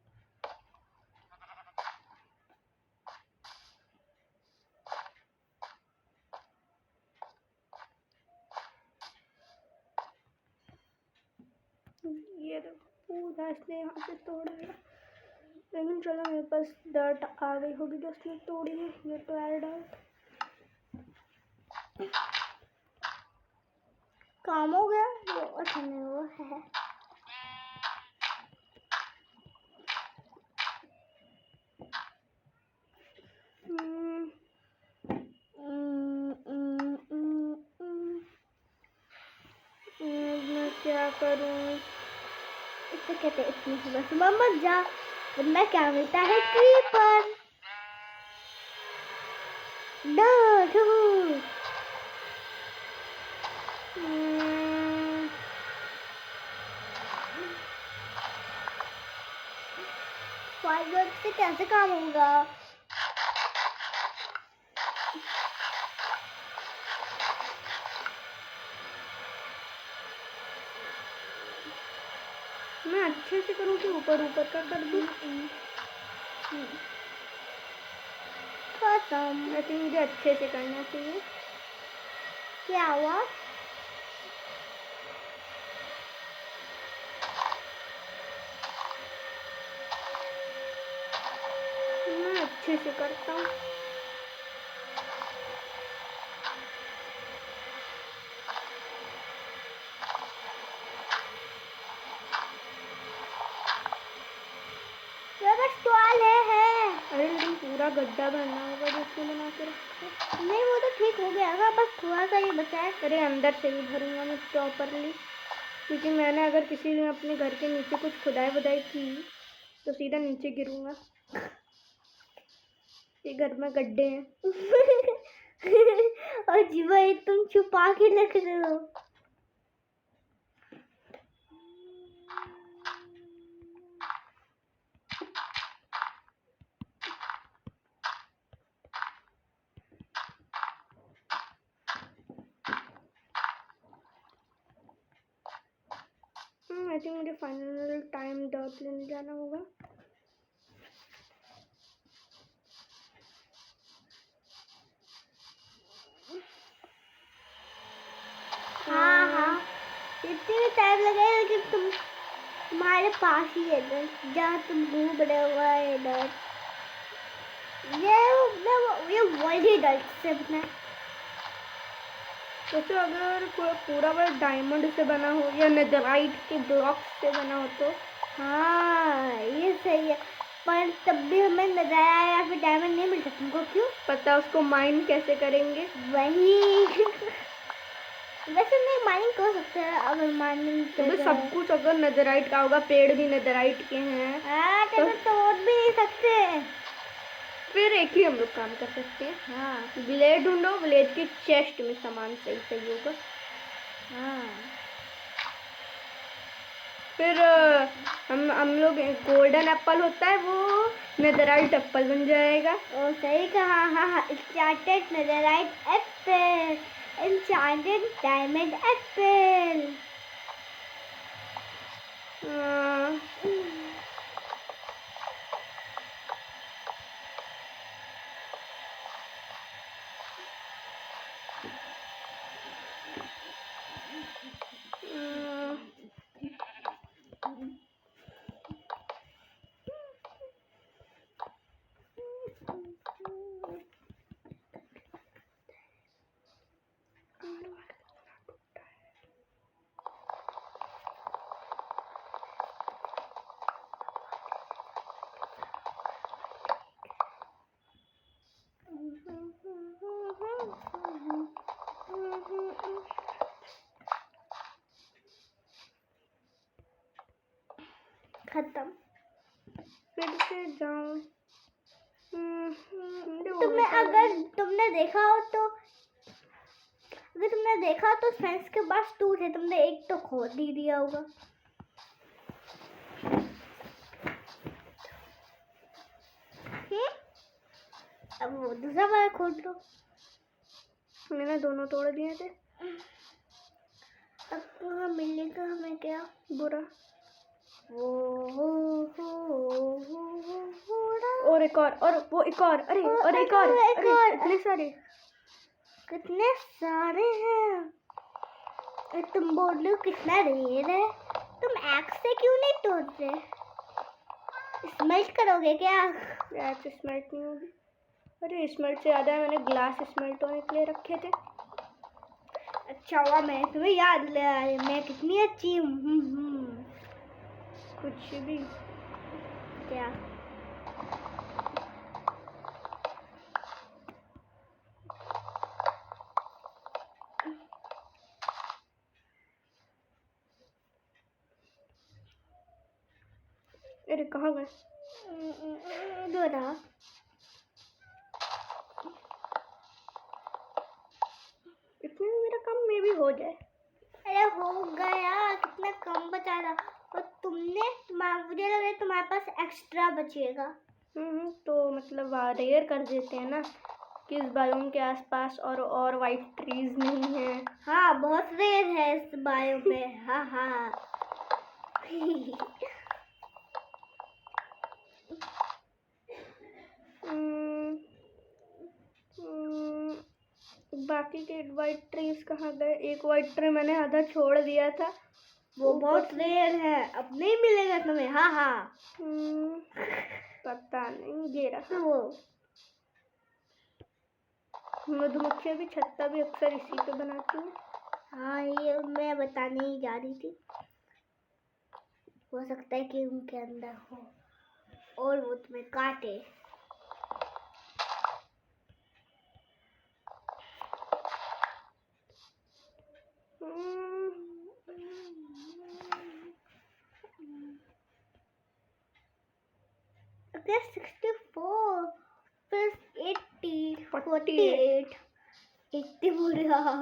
B: ये पूरा इसने यहाँ से तोड़ दिया। लेकिन चलो मेरे पास डर्ट आ गई होगी जो उसने तोड़ी है। ये तो ऐड आउट काम हो गया। वो अच्छा नहीं, वो है। मैं क्या करूं? इसको कहते हैं इतनी सुबह सुबह मत जा। वरना क्या मिलता है क्रीपर। नो। फाइबर से कैसे काम होगा?
A: मैं अच्छे से करूँ कि ऊपर ऊपर का कर दूँ?
B: खत्म।
A: आई थिंक मुझे अच्छे से करना चाहिए।
B: क्या हुआ?
A: मैं अच्छे से करता हूँ।
B: मेरे पास टॉल है।
A: अरे लेकिन पूरा गड्ढा भरना होगा जो उसने बना के रखा है।
B: नहीं, वो तो ठीक हो गया ना, बस थोड़ा सा ही बचा है।
A: अरे अंदर से भी भरूंगा मैं प्रॉपरली, क्योंकि मैंने अगर किसी ने अपने घर के नीचे कुछ खुदाई वुदाई की तो सीधा नीचे गिरूंगा। ये घर में गड्ढे हैं।
B: और जी भाई तुम छुपा के रख रहे हो।
A: आई थिंक मुझे फाइनल टाइम डॉट लेने जाना होगा।
B: हाँ, इतनी भी टाइम लगेगा, लेकिन तुम्हारे पास ही है इधर, जहाँ तुम घूम रहे हुआ है इधर। ये वर्ल्ड ही डर से बना है।
A: सोचो अगर पूरा बड़ा डायमंड से बना हो या नेदराइट के ब्लॉक्स से बना हो तो।
B: हाँ, ये सही है, पर तब भी हमें नजारा या फिर डायमंड नहीं मिल सकता। तुमको क्यों
A: पता उसको माइन कैसे करेंगे?
B: वही। वैसे नहीं, माइनिंग कर सकते हैं अगर माइनिंग
A: तो सब कुछ अगर नेदराइट का होगा, पेड़ भी नेदराइट के हैं,
B: तो तोड़ भी नहीं सकते।
A: फिर एक ही हम लोग काम कर सकते हैं।
B: हाँ
A: ब्लेड ढूंढो, ब्लेड के चेस्ट में सामान सही सही होगा।
B: हाँ,
A: फिर हम लोग गोल्डन एप्पल होता है वो नेदराइट एप्पल बन जाएगा।
B: ओ सही कहा। हाँ, इंचार्टेड नेदराइट एप्पल, इंचार्टेड डायमंड एप्पल। खत्म।
A: फिर से जाऊं।
B: अगर तुमने देखा तो फेंस के पास 2 थे, तुमने एक तो खोद ही दिया होगा। अब वो दूसरा वाला खोद लो।
A: मैंने दोनों तोड़ दिए थे।
B: अब कहाँ मिलेगा हमें क्या
A: बुरा।
B: और
A: एक और वो एक और, अरे और एक और, अरे इतने सारे।
B: कितने सारे हैं? तुम बोल रहे हो कितना रेयर है? तुम एक्स से क्यों नहीं तोड़ रहे? स्मेल्ट करोगे क्या?
A: एक्स स्मेल्ट नहीं होगी। अरे स्मेल्ट से ज़्यादा मैंने ग्लास स्मेल्ट होने के लिए रखे थे।
B: अच्छा हुआ मैं तुम्हें याद ले आई, मैं कितनी अच्छी हूँ।
A: कुछ भी
B: क्या?
A: अरे कहाँ गए?
B: बता।
A: इतने में मेरा काम में भी हो जाए।
B: अरे हो गया, कितना कम बचा था। और तुमने मुझे लग रहा है तुम्हारे पास एक्स्ट्रा बचेगा।
A: तो मतलब रेयर कर देते हैं ना कि इस बायोम के आसपास और वाइट ट्रीज नहीं है।
B: हाँ बहुत रेयर है इस बायो में। हाँ हाँ।
A: बाकी के वाइट ट्रीज कहाँ गए? एक वाइट ट्री मैंने आधा छोड़ दिया था,
B: वो बहुत रेयर है, अब नहीं मिलेगा तुम्हें। हाँ हाँ।
A: पता नहीं, ये रहा।
B: वो
A: मधुमक्खियाँ भी छत्ता भी अक्सर इसी पे बनाती हैं।
B: हाँ, ये मैं बताने ही जा रही थी। हो सकता है कि उनके अंदर हो और वो तुम्हें काटे। अगर 64 प्लस 80 48 80 बोल रहा।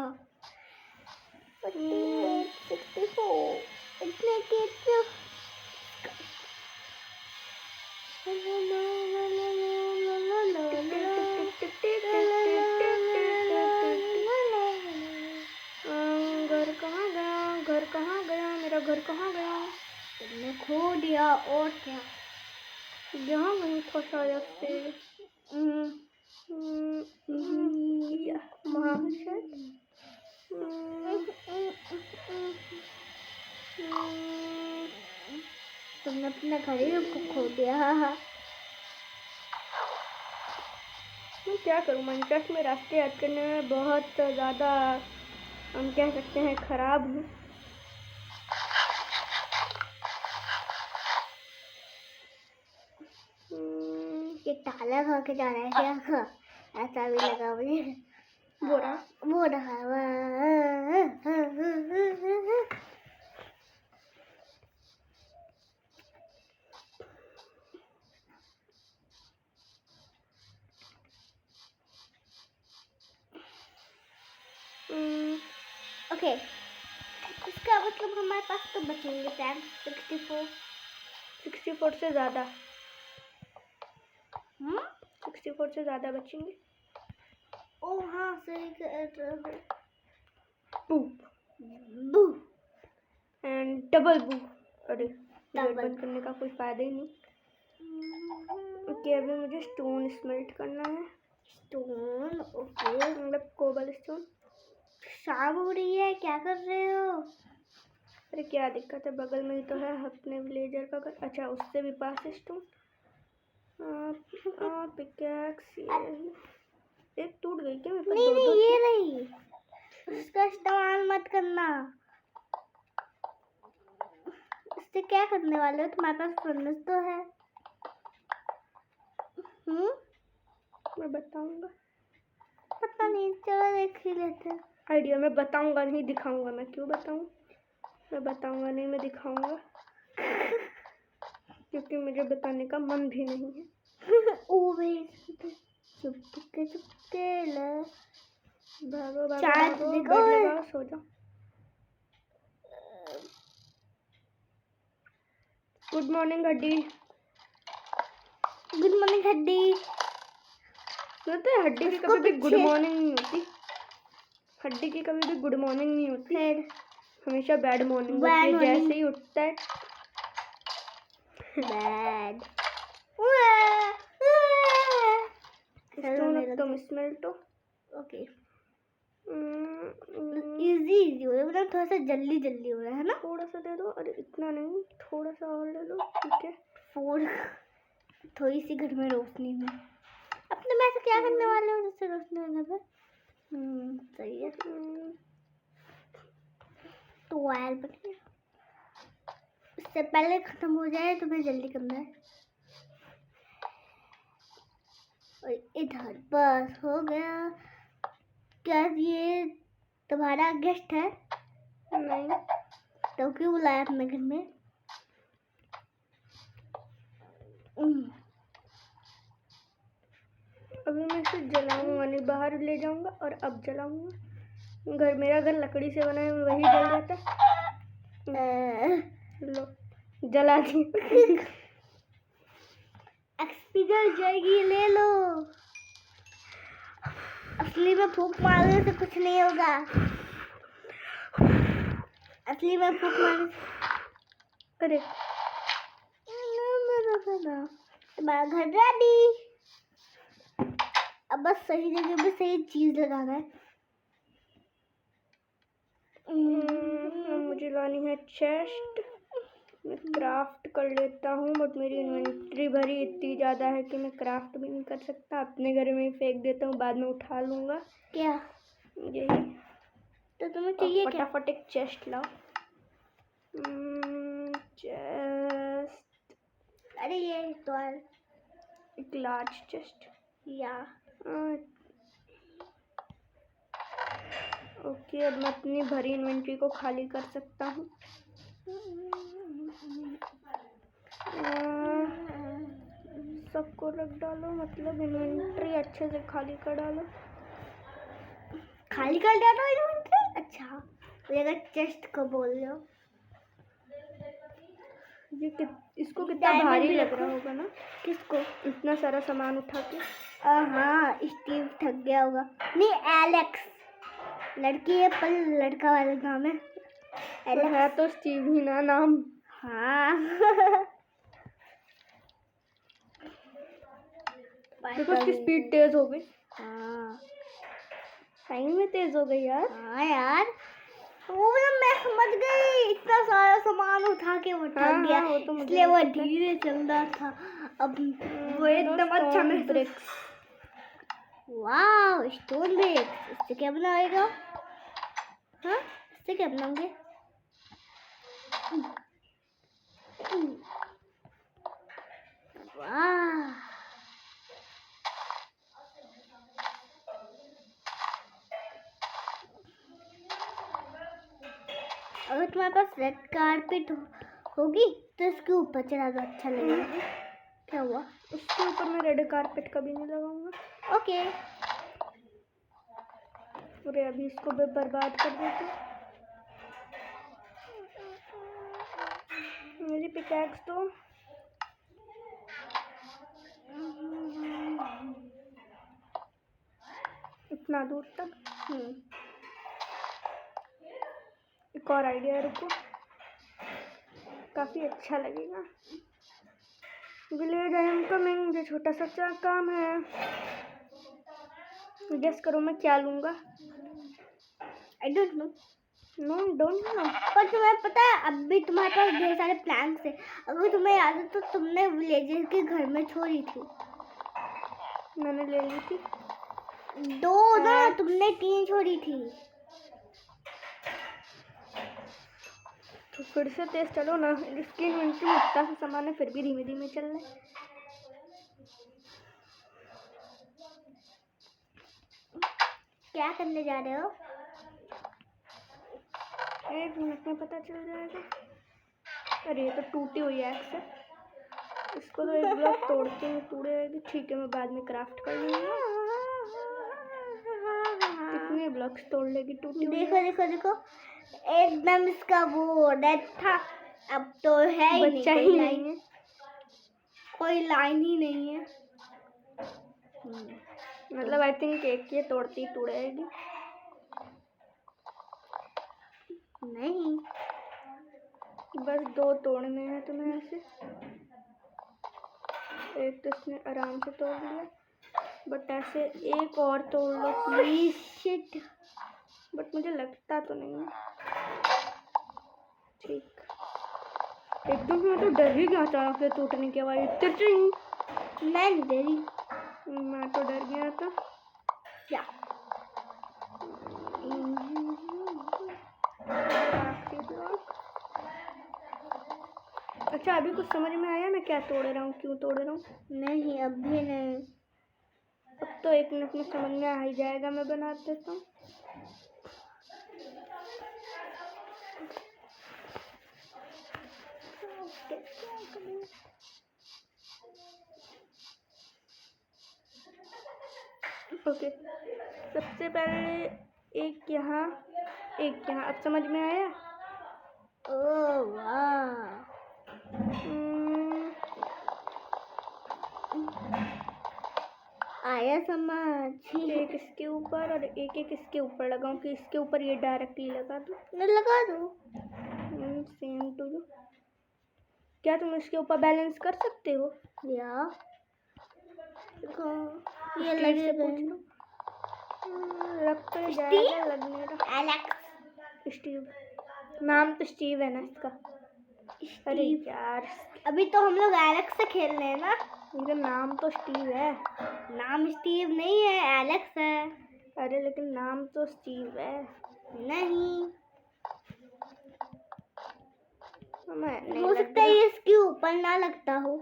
B: 48 64 इतने के
A: घर कहाँ गया? मेरा घर कहाँ गया?
B: तुमने खो दिया और क्या।
A: यहाँ वहीं था शायद से।
B: तुमने अपना घर ही खो दिया।
A: मैं क्या करूँ, माइनक्राफ्ट में रास्ते याद करने में बहुत ज़्यादा हम कह सकते हैं खराब हूँ।
B: ये ताला खा के जा रहा है क्या? ऐसा भी लगा मुझे। वो रहा। ओके, इसका मतलब हमारे पास तो बचेंगे टाइम
A: 64 से ज़्यादा। 64 से ज़्यादा बचेंगे।
B: ओह हाँ सही
A: बू
B: बू
A: एंड डबल बू। अरे गेट
B: डबल
A: बंद करने का कोई फ़ायदा ही नहीं। ओके, अभी मुझे स्टोन स्मेल्ट करना है।
B: स्टोन ओके,
A: मतलब कोबल स्टोन।
B: शाम हो रही है, क्या कर रहे हो?
A: अरे क्या दिक्कत है, बगल में ही तो है अपने विलेजर का घर। अच्छा, उससे भी पास है स्टोन। पिकैक्स ये एक टूट गई क्या? मेरे पास
B: नहीं
A: दो
B: ये नहीं, उसका इस्तेमाल मत करना। इससे क्या करने वाले हो? तुम्हारे पास फर्नेस तो है।
A: मैं बताऊंगा।
B: पता नहीं, चलो देख ही लेते हैं।
A: आइडिया मैं बताऊंगा नहीं, दिखाऊंगा। मैं क्यों बताऊं? मैं बताऊंगा नहीं, मैं दिखाऊंगा। क्योंकि मुझे बताने का मन भी नहीं है।
B: चुपके ले
A: भागो भागो
B: चार्ज
A: भागो,
B: देखो।
A: बेड लगाओ, सो जाओ। गुड मॉर्निंग हड्डी।
B: गुड मॉर्निंग हड्डी।
A: सुनते हैं, हड्डी की कभी भी गुड मॉर्निंग नहीं होती। हड्डी की कभी भी गुड मॉर्निंग नहीं होती, हमेशा बैड मॉर्निंग होती है। जैसे ही उठता है
B: बैड।
A: तुम स्मेल तो
B: ओके, इजी हो रहा है, मतलब थोड़ा सा जल्दी हो रहा है ना।
A: थोड़ा सा दे दो। अरे इतना नहीं, थोड़ा सा और दे दो। ठीक है,
B: थोड़ी सी घर में रोशनी हुई। अपने में से क्या करने वाले हो जिससे रोशनी होने पर? सही है। तो वायर बने, इससे पहले खत्म हो जाए, तुम्हें जल्दी करना है। और इधर बस हो गया। क्या ये तुम्हारा गेस्ट है?
A: नहीं,
B: तो क्यों बुलाया अपने घर में? अभी मैं इसे जलाऊंगा नहीं, बाहर ले जाऊंगा और अब जलाऊंगा। मेरा घर लकड़ी से बना है, वही जल जाता है। लो जला दी।
A: एक्सपी जल जाएगी, ले लो। असली में फूंक मारने से कुछ नहीं होगा। असली में फूंक मारने से।
B: अरे
A: तुम्हारा घर रेडी। अब बस सही जगह पे सही चीज लगाना है।
B: मुझे लानी है चेस्ट। मैं क्राफ्ट कर लेता हूँ, बट मेरी इन्वेंट्री भरी इतनी ज़्यादा है कि मैं क्राफ्ट भी नहीं कर सकता। अपने घर में ही फेंक देता हूँ, बाद में उठा लूँगा।
A: क्या
B: यही
A: तो तुम्हें चाहिए?
B: फटाफट एक चेस्ट लाओ। चेस्ट,
A: अरे ये तो
B: एक लार्ज चेस्ट
A: या
B: ओके। अब मैं अपनी भरी इन्वेंट्री को खाली कर सकता हूँ। सबको रख डालो, मतलब इन्वेंट्री अच्छे से खाली कर डालो।
A: खाली कर डालो इन्वेंट्री। अच्छा, मेरा चेस्ट को बोल रहे हो?
B: इसको कितना भारी लग रहा होगा ना?
A: किसको?
B: इतना सारा सामान उठा के।
A: हाँ, स्टीव थक गया होगा। नहीं, एलेक्स लड़की है पर लड़का वाला नाम है।
B: एलेक्स है तो स्टीव ही ना नाम।
A: हाँ।
B: देखो उसकी स्पीड तेज हो गई।
A: हाँ
B: सही में तेज हो गई यार।
A: हाँ यार, वो मैं समझ गई। इतना सारा सामान उठा के वो थक गया,
B: वो तो
A: इसलिए वो धीरे चल रहा था। अब वो एकदम अच्छा
B: ब्रिक्स।
A: वाह, स्टोन ब्रिक्स। इससे क्या बनाएगा? हाँ, इससे क्या बनाओगे? वाह, अगर तुम्हारे पास रेड कारपेट होगी तो इसके ऊपर चढ़ा दो, अच्छा लगेगा। क्या हुआ?
B: उसके ऊपर मैं रेड कारपेट कभी नहीं लगाऊंगा।
A: ओके।
B: पूरे अभी इसको बर्बाद कर देते। मेरी पिकैक्स तो इतना दूर तक। एक और आइडिया है, रुको, काफी अच्छा लगेगा। विलेज आई एम कमिंग, जो छोटा सा काम है। गेस करो मैं क्या लूंगा?
A: I don't know.
B: Don't know.
A: पर तुम्हें पता है, अब भी तुम्हारे पास ढेर सारे प्लैंक्स है। अगर तुम्हें याद है तो तुमने विलेजर के घर में छोड़ी थी।
B: मैंने ले ली थी
A: 2 ना, तुमने 3 छोड़ी थी।
B: तो फिर से तेज चलो ना। इसकी इन्वेंट्री में इतना सा सामान है, फिर भी धीमे धीमे चल रहे।
A: क्या करने जा रहे हो?
B: 1 मिनट में पता चल जाएगा। अरे ये तो टूटी हुई एक्स है, इसको तो एक ब्लॉक तोड़ते ही टूटेगी। ठीक है, मैं बाद में क्राफ्ट कर लूँगी। कितने ब्लॉक्स तोड़ लेगी टूटी हुई?
A: देखो देखो देखो, एकदम इसका वो डेड था, अब तो है ही
B: बच्चा
A: नहीं,
B: ही नहीं है,
A: कोई लाइन ही नहीं है।
B: मतलब आई थिंक एक ये तोड़ती टूटेगी।
A: नहीं,
B: बस 2 तोड़ने हैं तुम्हें ऐसे। एक तो इसने आराम से तोड़ लिया, बट ऐसे एक और तोड़ लो प्लीज।
A: शिट,
B: बट मुझे लगता तो नहीं है। ठीक, एकदम से मैं तो डर ही गया अचानक से टूटने की आवाज।
A: मैं डरी।
B: मैं तो डर गया था।
A: क्या?
B: अच्छा, अभी कुछ समझ में आया मैं क्या तोड़ रहा हूँ, क्यों तोड़ रहा हूँ?
A: नहीं, अभी नहीं।
B: अब तो 1 मिनट में समझ में आ ही जाएगा। मैं बना देता हूँ।
A: ओके, सबसे पहले एक यहाँ एक यहाँ। अब समझ में आया?
B: ओह वाह, आया समझ।
A: एक इसके ऊपर और एक एक इसके ऊपर लगाऊं कि इसके ऊपर ये डायरेक्टली लगा दूं?
B: मैं लगा दूँ।
A: Same to you. क्या तुम इसके ऊपर बैलेंस कर सकते हो?
B: या ये
A: स्टीव
B: लगे
A: से पूछ लो। लग तो जाएगा, लगने का।
B: एलेक्स।
A: स्टीव, नाम तो स्टीव है ना इसका। अरे यार,
B: अभी तो हम लोग एलेक्स से खेल रहे हैं ना।
A: मेरा नाम तो स्टीव है।
B: नाम स्टीव नहीं है, एलेक्स है।
A: अरे लेकिन नाम तो स्टीव है।
B: नहीं,
A: नहीं
B: हो सकता है ये इसके ऊपर ना लगता हो।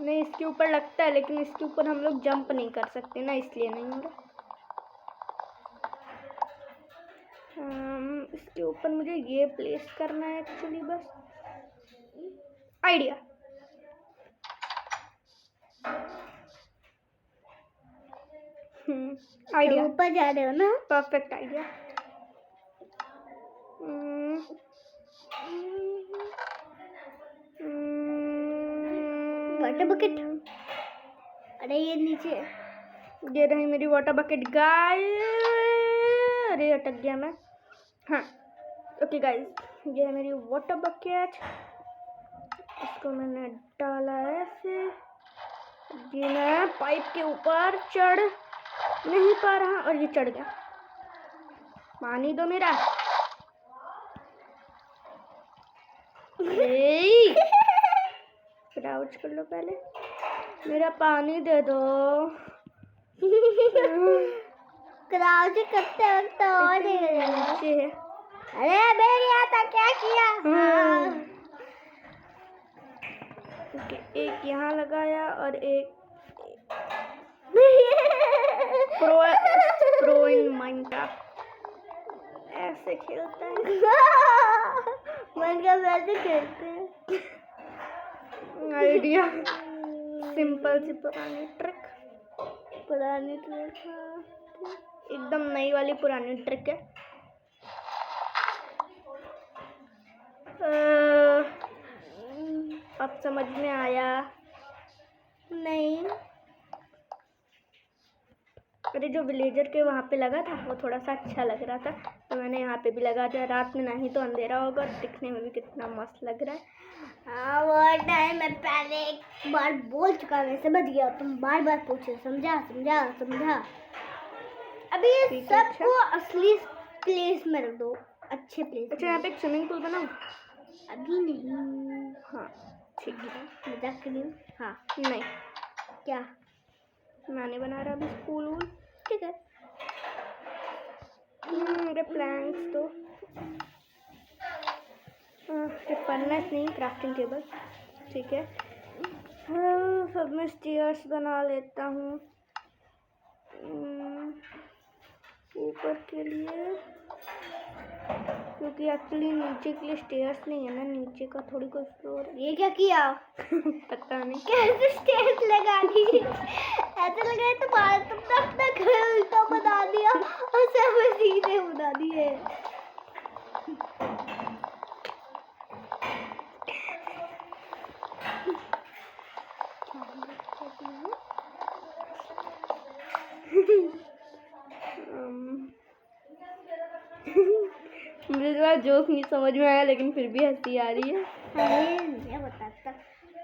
A: नहीं, इसके ऊपर लगता है, लेकिन इसके ऊपर हम लोग जंप नहीं कर सकते ना, इसलिए नहीं हो रहा। इसके ऊपर मुझे ये प्लेस करना है एक्चुअली, बस आइडिया। आइडिया,
B: ऊपर जा रहे हो ना।
A: Perfect idea.
B: Water bucket. अरे ये नीचे,
A: ये रही मेरी वाटर बकेट गाइस। अरे अटक गया मैं। हाँ ओके गाइस, ये है मेरी वाटर बकेट। इसको मैंने डाला ऐसे। ये मैं पाइप के ऊपर चढ़ नहीं पा रहा और ये चढ़ गया। पानी दो मेरा। क्राउच कर लो पहले, मेरा पानी दे दो।
B: क्राउच करते वक्त और
A: नीचे है।
B: अरे बैठ गया था, क्या किया?
A: ओके, एक यहाँ लगाया और एक प्रो इन माइनक्राफ्ट ऐसे खेलता है।
B: माइनक्राफ्ट ऐसे खेलते हैं।
A: आइडिया, सिंपल सी पुरानी ट्रिक।
B: पुरानी ट्रिक,
A: एकदम नई वाली पुरानी ट्रिक है। अब समझ में आया?
B: नहीं।
A: अरे जो विलेजर के वहाँ पे लगा था वो थोड़ा सा अच्छा लग रहा था, तो मैंने यहाँ पे भी लगा दिया। रात में नहीं तो अंधेरा होगा, दिखने में भी कितना मस्त लग रहा है।
B: हाँ, वो टाइम मैं पहले एक बार बोल चुका, मैं समझ गया। तुम बार बार पूछो, समझा समझा समझा। अभी ये सबको असली प्लेस में रख दो, अच्छे प्लेस।
A: अच्छा, यहाँ पे एक स्विमिंग पूल बनाऊँ?
B: अभी नहीं।
A: हाँ ठीक है,
B: मजाक कर रही हूँ। हाँ
A: नहीं
B: क्या,
A: मैं नहीं बना रहा अभी पूल वूल।
B: ठीक है।
A: मेरे प्लैंक्स तो फर्नेस नहीं, क्राफ्टिंग टेबल। ठीक है, सब मैं स्टेयर्स बना लेता हूँ ऊपर के लिए, क्योंकि एक्चुअली नीचे के लिए स्टेयर्स नहीं है ना, नीचे का थोड़ी कोई फ्लोर।
B: ये क्या किया?
A: पता नहीं
B: कैसे स्टेज लगा दी। ऐसा लगा है तुमने अपना घर उल्टा बना दिया और सब सीधे बना दिए।
A: मुझे थोड़ा जोक नहीं समझ में आया, लेकिन फिर भी हंसी आ रही है।
B: मैं बताता,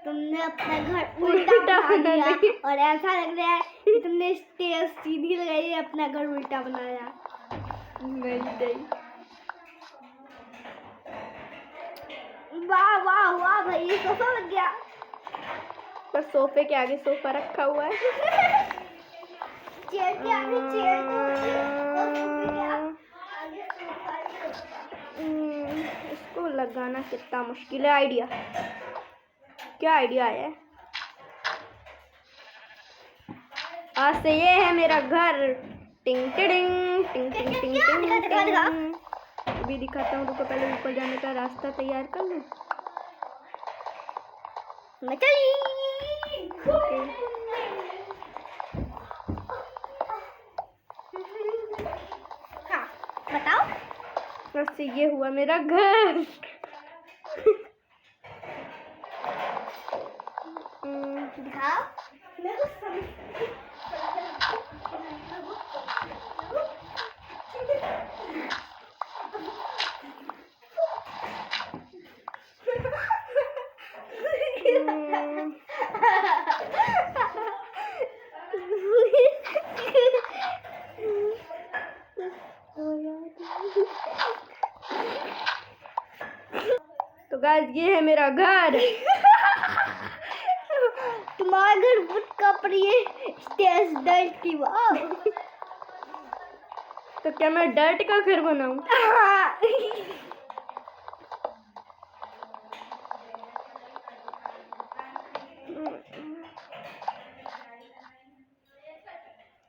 B: तुमने अपना घर उल्टा बना दिया और ऐसा लग रहा है कि तुमने स्टेज सीधी लगाई है, अपना घर उल्टा बनाया।
A: नहीं,
B: वाह वाह वाह भाई, ये सोफा बन गया।
A: पर सोफे के आगे सोफा रखा हुआ है।
B: चेयर के आगे चेयर और सोफे के आगे सोफा।
A: इसको लगाना कितना मुश्किल है। आइडिया, क्या आइडिया आया है? आज से ये है मेरा घर। टिंग टिडिंग टिंग टिंग टिंग टिंग। अभी दिखाता हूँ, रुको पहले ऊपर जाने का रास्ता तैयार कर लूँ।
B: मैं चली। से ये हुआ मेरा घर।
A: दिखाओ मेरे को समझ
B: तो गाइस ये है मेरा घर।
A: तुम्हारा घर वुड का पर ये स्टेज डर्ट की वाह।
B: तो क्या मैं डर्ट का घर बनाऊं?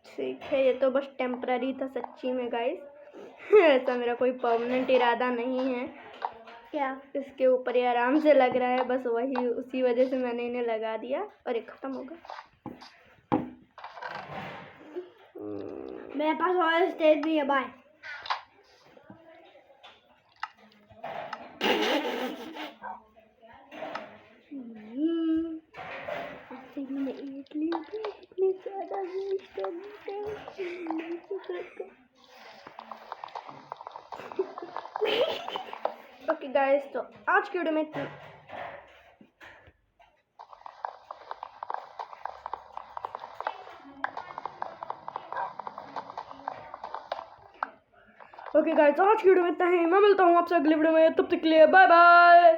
B: ठीक है, ये तो बस टेम्पररी था सच्ची में गाइस। ऐसा मेरा कोई परमानेंट इरादा नहीं है।
A: क्या
B: इसके ऊपर ये आराम से लग रहा है, बस वही उसी वजह से मैंने इन्हें लगा दिया और ये खत्म होगा।
A: मेरे पास और स्टेज नहीं है। बाय। मैंने इतनी ज़्यादा वेस्ट
B: ओके गाइस, तो आज की वीडियो में इतना। ओके गाइस, आज की वीडियो में इतना ही। मैं मिलता हूँ आपसे अगली वीडियो में, तब तक के लिए बाय बाय।